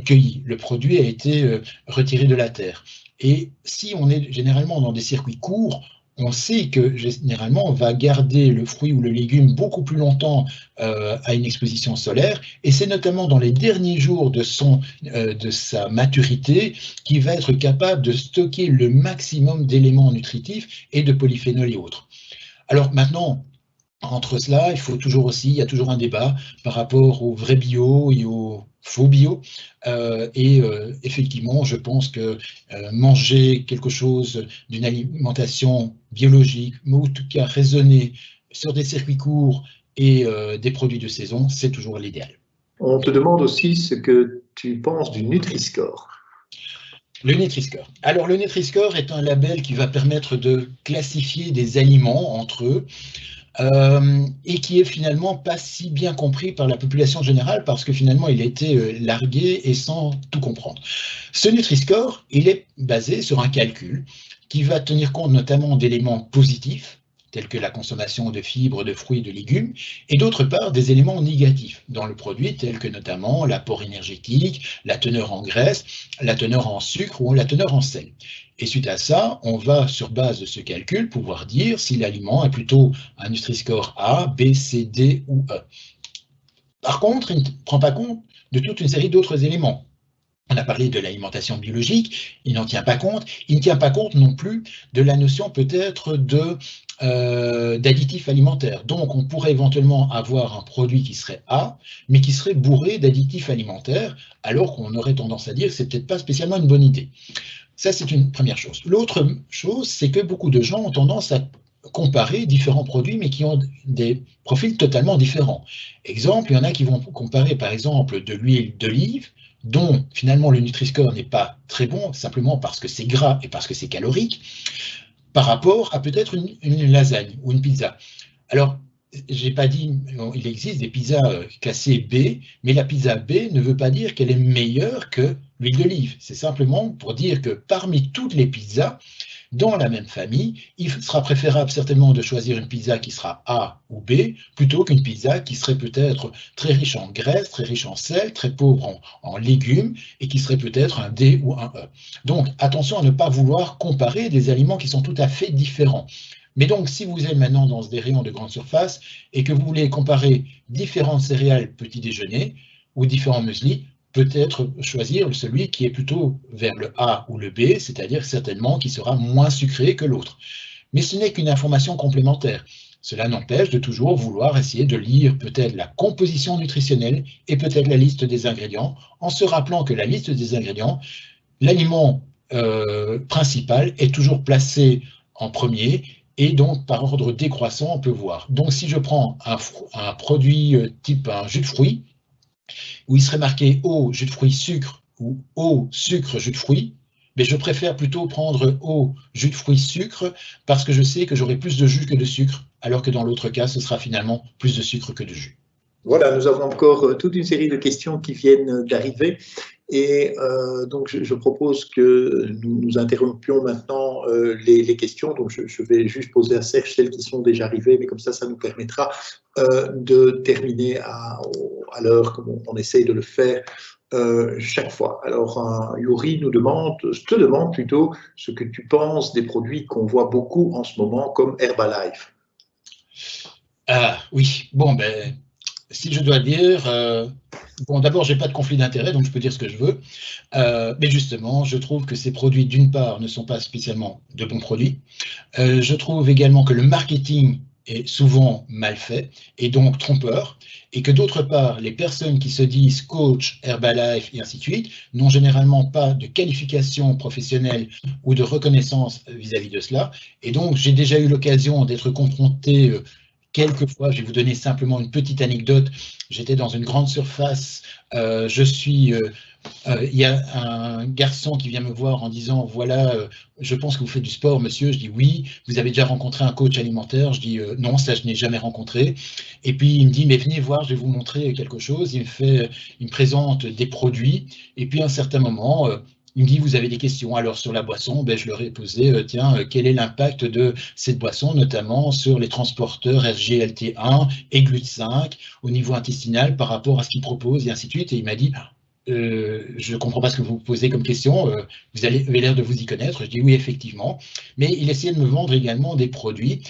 cueilli, le produit a été retiré de la terre. Et si on est généralement dans des circuits courts, on sait que généralement on va garder le fruit ou le légume beaucoup plus longtemps à une exposition solaire, et c'est notamment dans les derniers jours de sa maturité qu'il va être capable de stocker le maximum d'éléments nutritifs et de polyphénols et autres. Alors maintenant, entre cela, il y a toujours un débat par rapport au vrai bio et au faux bio. Effectivement, je pense que manger quelque chose d'une alimentation biologique, mais en tout cas raisonnée, sur des circuits courts et des produits de saison, c'est toujours l'idéal. On te demande aussi ce que tu penses du Nutri-Score. Le Nutri-Score. Alors, le Nutri-Score est un label qui va permettre de classifier des aliments entre eux, et qui est finalement pas si bien compris par la population générale parce que finalement il a été largué et sans tout comprendre. Ce Nutri-Score, il est basé sur un calcul qui va tenir compte notamment d'éléments positifs, tels que la consommation de fibres, de fruits, de légumes, et d'autre part des éléments négatifs dans le produit, tels que notamment l'apport énergétique, la teneur en graisse, la teneur en sucre ou la teneur en sel. Et suite à ça, on va, sur base de ce calcul, pouvoir dire si l'aliment est plutôt un Nutri-Score A, B, C, D ou E. Par contre, il ne prend pas compte de toute une série d'autres éléments. On a parlé de l'alimentation biologique, il n'en tient pas compte. Il ne tient pas compte non plus de la notion peut-être d'additifs alimentaires. Donc, on pourrait éventuellement avoir un produit qui serait A, mais qui serait bourré d'additifs alimentaires, alors qu'on aurait tendance à dire que ce n'est peut-être pas spécialement une bonne idée. Ça, c'est une première chose. L'autre chose, c'est que beaucoup de gens ont tendance à comparer différents produits, mais qui ont des profils totalement différents. Exemple, il y en a qui vont comparer, par exemple, de l'huile d'olive, dont finalement le Nutri-Score n'est pas très bon, simplement parce que c'est gras et parce que c'est calorique, par rapport à peut-être une lasagne ou une pizza. Alors, j'ai pas dit, il existe des pizzas classées B, mais la pizza B ne veut pas dire qu'elle est meilleure que l'huile d'olive. C'est simplement pour dire que parmi toutes les pizzas, dans la même famille, il sera préférable certainement de choisir une pizza qui sera A ou B, plutôt qu'une pizza qui serait peut-être très riche en graisse, très riche en sel, très pauvre en légumes, et qui serait peut-être un D ou un E. Donc attention à ne pas vouloir comparer des aliments qui sont tout à fait différents. Mais donc, si vous êtes maintenant dans des rayons de grande surface et que vous voulez comparer différentes céréales petit déjeuner ou différents mueslis, peut-être choisir celui qui est plutôt vers le A ou le B, c'est-à-dire certainement qui sera moins sucré que l'autre. Mais ce n'est qu'une information complémentaire. Cela n'empêche de toujours vouloir essayer de lire peut-être la composition nutritionnelle et peut-être la liste des ingrédients, en se rappelant que la liste des ingrédients, l'aliment principal est toujours placé en premier, et donc par ordre décroissant, on peut voir. Donc si je prends un produit type un jus de fruits, où il serait marqué eau, jus de fruits, sucre, ou eau, sucre, jus de fruits, mais je préfère plutôt prendre eau, jus de fruits, sucre, parce que je sais que j'aurai plus de jus que de sucre, alors que dans l'autre cas, ce sera finalement plus de sucre que de jus. Voilà, nous avons encore toute une série de questions qui viennent d'arriver. Et donc, je propose que nous interrompions maintenant les questions. Donc, je vais juste poser à Serge celles qui sont déjà arrivées, mais comme ça nous permettra de terminer à l'heure, comme on essaye de le faire chaque fois. Alors, Yuri te demande plutôt ce que tu penses des produits qu'on voit beaucoup en ce moment, comme Herbalife. Ah oui, bon, ben, si je dois dire, bon, d'abord, j'ai pas de conflit d'intérêt, donc je peux dire ce que je veux. Mais justement, je trouve que ces produits, d'une part, ne sont pas spécialement de bons produits. Je trouve également que le marketing est souvent mal fait et donc trompeur, et que d'autre part, les personnes qui se disent coach, Herbalife et ainsi de suite n'ont généralement pas de qualification professionnelle ou de reconnaissance vis-à-vis de cela. Et donc, j'ai déjà eu l'occasion d'être confronté quelquefois, je vais vous donner simplement une petite anecdote. J'étais dans une grande surface, il y a un garçon qui vient me voir en disant « Voilà, je pense que vous faites du sport, monsieur ». Je dis « Oui, vous avez déjà rencontré un coach alimentaire ?» Je dis « Non, ça je n'ai jamais rencontré ». Et puis il me dit « Mais venez voir, je vais vous montrer quelque chose ». Il me présente des produits. Et puis à un certain moment, il me dit, vous avez des questions. Alors, sur la boisson, ben, je leur ai posé, tiens, quel est l'impact de cette boisson, notamment sur les transporteurs SGLT1 et GLUT5 au niveau intestinal par rapport à ce qu'ils proposent, et ainsi de suite. Et il m'a dit, je ne comprends pas ce que vous posez comme question, vous avez l'air de vous y connaître. Je dis oui, effectivement. Mais il essayait de me vendre également des produits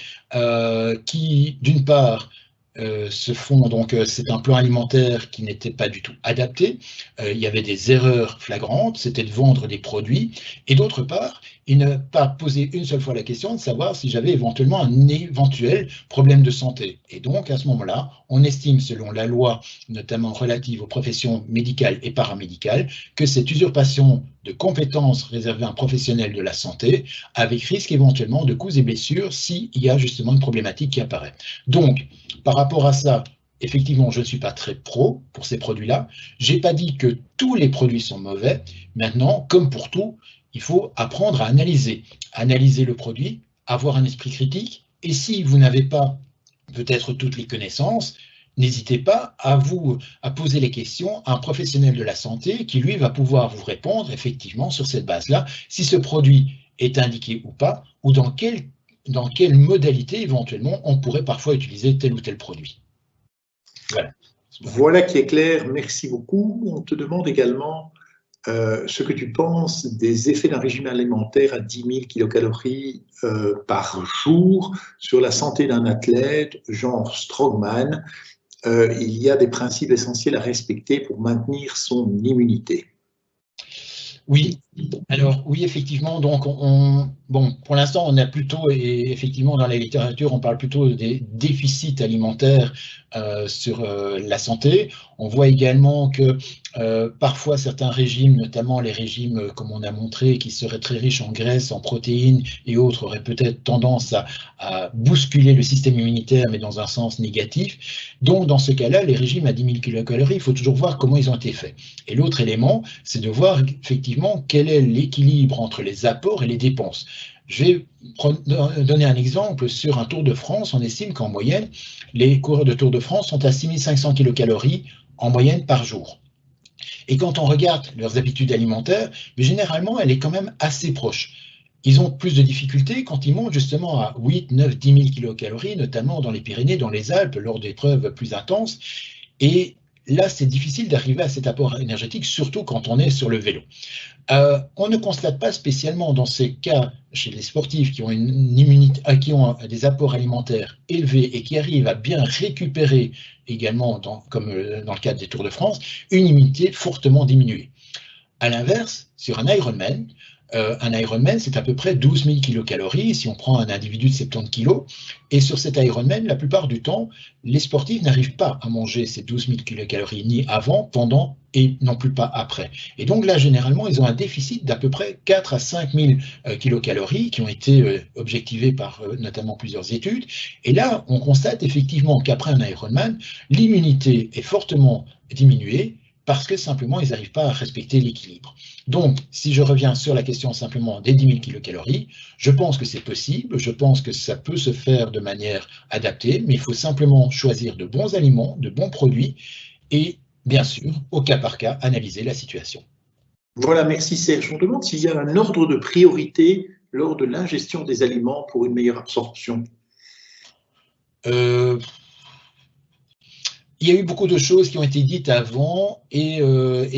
qui, d'une part, se font, donc c'est un plan alimentaire qui n'était pas du tout adapté, il y avait des erreurs flagrantes, c'était de vendre des produits, et d'autre part, il n'a pas posé une seule fois la question de savoir si j'avais éventuellement un éventuel problème de santé. Et donc, à ce moment-là, on estime, selon la loi, notamment relative aux professions médicales et paramédicales, que cette usurpation de compétences réservées à un professionnel de la santé, avec risque éventuellement de coups et blessures s'il y a justement une problématique qui apparaît. Donc, par rapport à ça, effectivement, je ne suis pas très pro pour ces produits-là. Je n'ai pas dit que tous les produits sont mauvais. Maintenant, comme pour tout, il faut apprendre à analyser le produit, avoir un esprit critique. Et si vous n'avez pas peut-être toutes les connaissances, n'hésitez pas à poser les questions à un professionnel de la santé qui, lui, va pouvoir vous répondre effectivement sur cette base-là, si ce produit est indiqué ou pas, ou dans quelle modalité éventuellement on pourrait parfois utiliser tel ou tel produit. Voilà. Voilà qui est clair, merci beaucoup. On te demande également ce que tu penses des effets d'un régime alimentaire à 10 000 kilocalories par jour sur la santé d'un athlète, genre strongman. Il y a des principes essentiels à respecter pour maintenir son immunité. Oui, alors oui, effectivement, donc bon, pour l'instant, on a plutôt, et effectivement, dans la littérature, on parle plutôt des déficits alimentaires sur la santé. On voit également que parfois certains régimes, notamment les régimes, comme on a montré, qui seraient très riches en graisses, en protéines et autres, auraient peut-être tendance à bousculer le système immunitaire, mais dans un sens négatif. Donc, dans ce cas-là, les régimes à 10 000 kilocalories, il faut toujours voir comment ils ont été faits. Et l'autre élément, c'est de voir effectivement quel est l'équilibre entre les apports et les dépenses. Je vais donner un exemple. Sur un Tour de France, on estime qu'en moyenne, les coureurs de Tour de France sont à 6 500 kilocalories en moyenne par jour. Et quand on regarde leurs habitudes alimentaires, généralement, elle est quand même assez proche. Ils ont plus de difficultés quand ils montent justement à 8, 9, 10 000 kilocalories, notamment dans les Pyrénées, dans les Alpes, lors d'épreuves plus intenses. Et là, c'est difficile d'arriver à cet apport énergétique, surtout quand on est sur le vélo. On ne constate pas spécialement dans ces cas chez les sportifs qui ont une immunité, qui ont des apports alimentaires élevés et qui arrivent à bien récupérer également, comme dans le cadre des Tours de France, une immunité fortement diminuée. À l'inverse, sur un Ironman, c'est à peu près 12 000 kilocalories si on prend un individu de 70 kilos. Et sur cet Ironman, la plupart du temps, les sportifs n'arrivent pas à manger ces 12 000 kilocalories ni avant, pendant et non plus pas après. Et donc là, généralement, ils ont un déficit d'à peu près 4 à 5 000 kilocalories qui ont été objectivées par notamment plusieurs études. Et là, on constate effectivement qu'après un Ironman, l'immunité est fortement diminuée parce que simplement, ils n'arrivent pas à respecter l'équilibre. Donc, si je reviens sur la question simplement des 10 000 kilocalories, je pense que c'est possible, je pense que ça peut se faire de manière adaptée, mais il faut simplement choisir de bons aliments, de bons produits et, bien sûr, au cas par cas, analyser la situation. Voilà, merci Serge. On demande s'il y a un ordre de priorité lors de l'ingestion des aliments pour une meilleure absorption. Il y a eu beaucoup de choses qui ont été dites avant et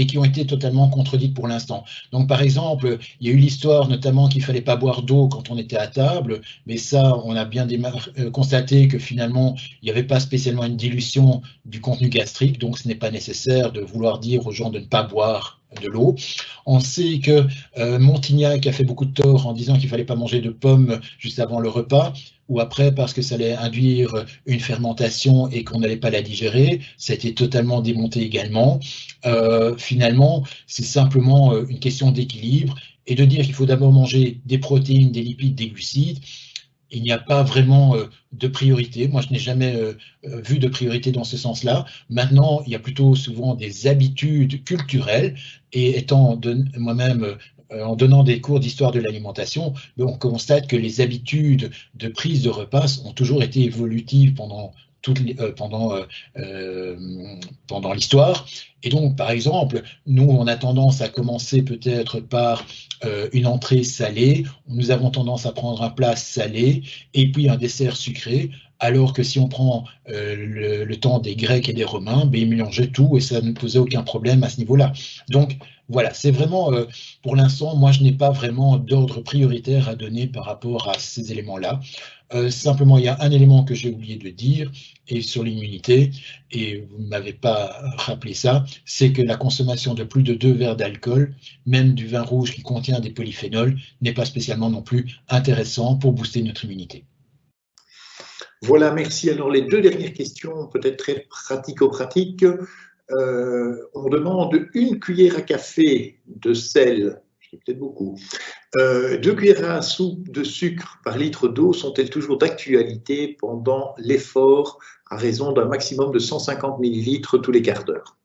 qui ont été totalement contredites pour l'instant. Donc, par exemple, il y a eu l'histoire notamment qu'il ne fallait pas boire d'eau quand on était à table, mais ça, on a bien constaté que finalement, il n'y avait pas spécialement une dilution du contenu gastrique, donc ce n'est pas nécessaire de vouloir dire aux gens de ne pas boire de l'eau. On sait que Montignac a fait beaucoup de tort en disant qu'il ne fallait pas manger de pommes juste avant le repas, ou après parce que ça allait induire une fermentation et qu'on n'allait pas la digérer. Ça a été totalement démonté également. Finalement, c'est simplement une question d'équilibre et de dire qu'il faut d'abord manger des protéines, des lipides, des glucides. Il n'y a pas vraiment de priorité. Moi, je n'ai jamais vu de priorité dans ce sens-là. Maintenant, il y a plutôt souvent des habitudes culturelles et étant moi-même en donnant des cours d'histoire de l'alimentation, on constate que les habitudes de prise de repas ont toujours été évolutives pendant l'histoire. Et donc, par exemple, nous, on a tendance à commencer peut-être par une entrée salée. Nous avons tendance à prendre un plat salé et puis un dessert sucré. Alors que si on prend le temps des Grecs et des Romains, ils mélangeaient tout et ça ne posait aucun problème à ce niveau-là. Donc, voilà, c'est vraiment, pour l'instant, moi, je n'ai pas vraiment d'ordre prioritaire à donner par rapport à ces éléments-là. Simplement, il y a un élément que j'ai oublié de dire, et sur l'immunité, et vous ne m'avez pas rappelé ça, c'est que la consommation de plus de 2 verres d'alcool, même du vin rouge qui contient des polyphénols, n'est pas spécialement non plus intéressant pour booster notre immunité. Voilà, merci. Alors, les 2 dernières questions, peut-être très pratico-pratiques. On demande 1 cuillère à café de sel, c'est peut-être beaucoup. 2 cuillères à soupe de sucre par litre d'eau sont-elles toujours d'actualité pendant l'effort à raison d'un maximum de 150 millilitres tous les quarts d'heure?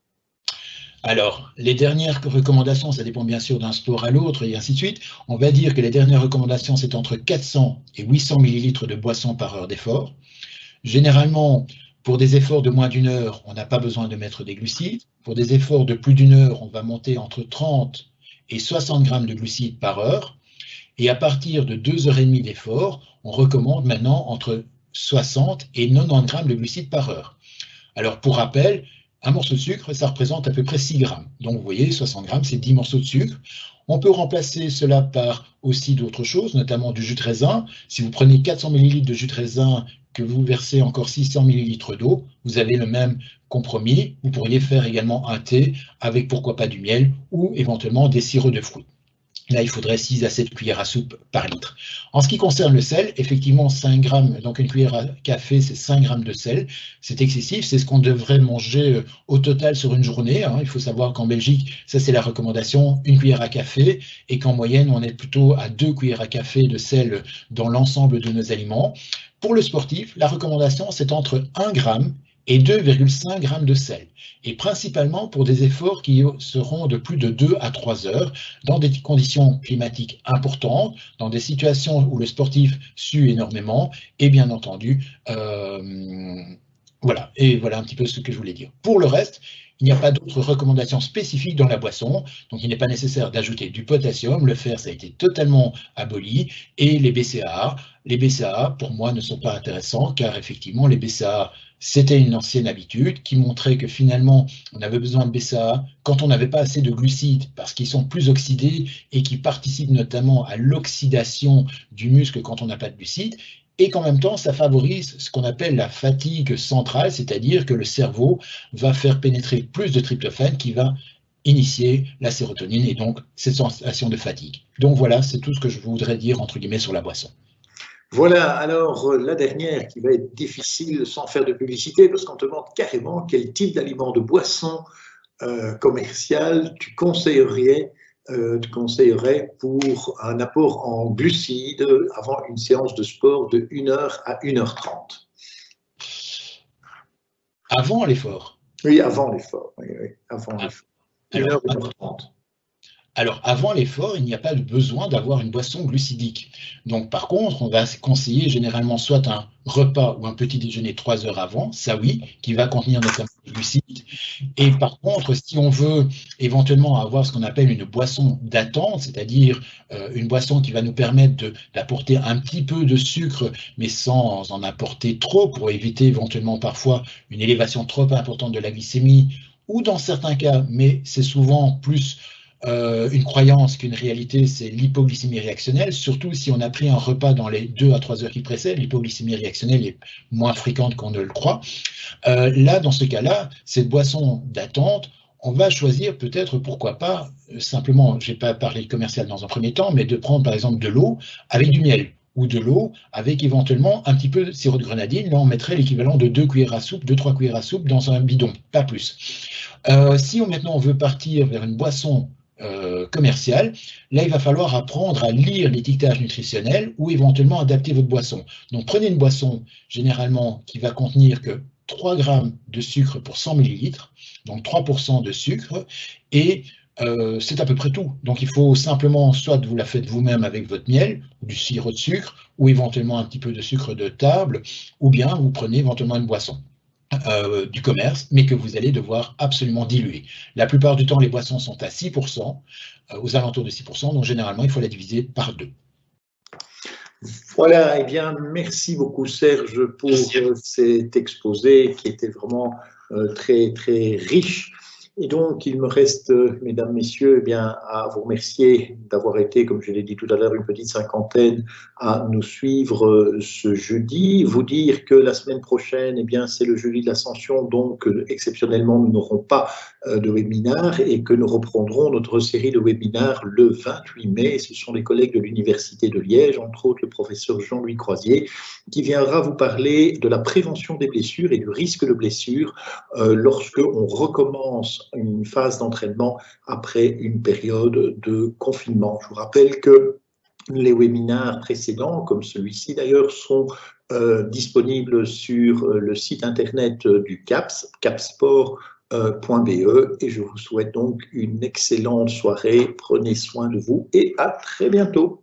Alors, les dernières recommandations, ça dépend bien sûr d'un sport à l'autre et ainsi de suite. On va dire que les dernières recommandations, c'est entre 400 et 800 millilitres de boisson par heure d'effort. Généralement, pour des efforts de moins d'1 heure, on n'a pas besoin de mettre des glucides. Pour des efforts de plus d'1 heure, on va monter entre 30 et 60 grammes de glucides par heure. Et à partir de 2h30 d'effort, on recommande maintenant entre 60 et 90 grammes de glucides par heure. Alors pour rappel, un morceau de sucre, ça représente à peu près 6 grammes. Donc vous voyez, 60 grammes, c'est 10 morceaux de sucre. On peut remplacer cela par aussi d'autres choses, notamment du jus de raisin. Si vous prenez 400 ml de jus de raisin, que vous versez encore 600 ml d'eau, vous avez le même compromis. Vous pourriez faire également un thé avec pourquoi pas du miel ou éventuellement des sirops de fruits. Là, il faudrait 6 à 7 cuillères à soupe par litre. En ce qui concerne le sel, effectivement, 5 grammes, donc une cuillère à café, c'est 5 grammes de sel. C'est excessif, c'est ce qu'on devrait manger au total sur une journée. Il faut savoir qu'en Belgique, ça c'est la recommandation, une cuillère à café, et qu'en moyenne, on est plutôt à 2 cuillères à café de sel dans l'ensemble de nos aliments. Pour le sportif, la recommandation, c'est entre 1 gramme et 2,5 grammes de sel, et principalement pour des efforts qui seront de plus de 2 à 3 heures, dans des conditions climatiques importantes, dans des situations où le sportif sue énormément, et bien entendu, voilà, et voilà un petit peu ce que je voulais dire. Pour le reste, il n'y a pas d'autres recommandations spécifiques dans la boisson, donc il n'est pas nécessaire d'ajouter du potassium, le fer ça a été totalement aboli, et les BCAA pour moi ne sont pas intéressants, car effectivement les BCAA c'était une ancienne habitude qui montrait que finalement on avait besoin de BCAA quand on n'avait pas assez de glucides, parce qu'ils sont plus oxydés et qui participent notamment à l'oxydation du muscle quand on n'a pas de glucides, et qu'en même temps, ça favorise ce qu'on appelle la fatigue centrale, c'est-à-dire que le cerveau va faire pénétrer plus de tryptophane qui va initier la sérotonine et donc cette sensation de fatigue. Donc voilà, c'est tout ce que je voudrais dire entre guillemets sur la boisson. Voilà, alors la dernière qui va être difficile sans faire de publicité, parce qu'on te demande carrément quel type d'aliment de boisson commercial tu conseillerais pour un apport en glucides avant une séance de sport de 1h à 1h30. Avant l'effort? Oui, avant l'effort. Oui, avant l'effort. 1h, 1h30. Alors, avant l'effort, il n'y a pas de besoin d'avoir une boisson glucidique. Donc, par contre, on va conseiller généralement soit un repas ou un petit déjeuner 3 heures avant, ça oui, qui va contenir notamment du glucide. Et par contre, si on veut éventuellement avoir ce qu'on appelle une boisson d'attente, c'est-à-dire une boisson qui va nous permettre d'apporter un petit peu de sucre, mais sans en apporter trop, pour éviter éventuellement parfois une élévation trop importante de la glycémie, ou dans certains cas, mais c'est souvent plus une croyance qu'une réalité, c'est l'hypoglycémie réactionnelle, surtout si on a pris un repas dans les 2 à 3 heures qui précèdent. L'hypoglycémie réactionnelle est moins fréquente qu'on ne le croit. Là, dans ce cas-là, cette boisson d'attente, on va choisir peut-être, pourquoi pas, simplement, je n'ai pas parlé de commercial dans un premier temps, mais de prendre par exemple de l'eau avec du miel, ou de l'eau avec éventuellement un petit peu de sirop de grenadine. Là, on mettrait l'équivalent de 2 cuillères à soupe, 2-3 cuillères à soupe dans un bidon, pas plus. Si maintenant on veut partir vers une boisson commerciale, là il va falloir apprendre à lire l'étiquetage nutritionnel ou éventuellement adapter votre boisson. Donc prenez une boisson généralement qui va contenir que 3 grammes de sucre pour 100 ml, donc 3% de sucre, et c'est à peu près tout. Donc il faut simplement, soit vous la faites vous-même avec votre miel, ou du sirop de sucre, ou éventuellement un petit peu de sucre de table, ou bien vous prenez éventuellement une boisson du commerce, mais que vous allez devoir absolument diluer. La plupart du temps, les boissons sont à 6%, aux alentours de 6%, donc généralement, il faut la diviser par 2. Voilà, eh bien, merci beaucoup Serge pour cet exposé qui était vraiment très, très riche. Et donc, il me reste, mesdames, messieurs, eh bien, à vous remercier d'avoir été, comme je l'ai dit tout à l'heure, une petite cinquantaine à nous suivre ce jeudi. Vous dire que la semaine prochaine, eh bien, c'est le jeudi de l'Ascension, donc exceptionnellement, nous n'aurons pas de webinaire et que nous reprendrons notre série de webinaires le 28 mai. Ce sont les collègues de l'Université de Liège, entre autres le professeur Jean-Louis Croisier, qui viendra vous parler de la prévention des blessures et du risque de blessure lorsque on recommence une phase d'entraînement après une période de confinement. Je vous rappelle que les webinaires précédents, comme celui-ci d'ailleurs, sont disponibles sur le site internet du CAPS, capsport.be, et je vous souhaite donc une excellente soirée. Prenez soin de vous et à très bientôt.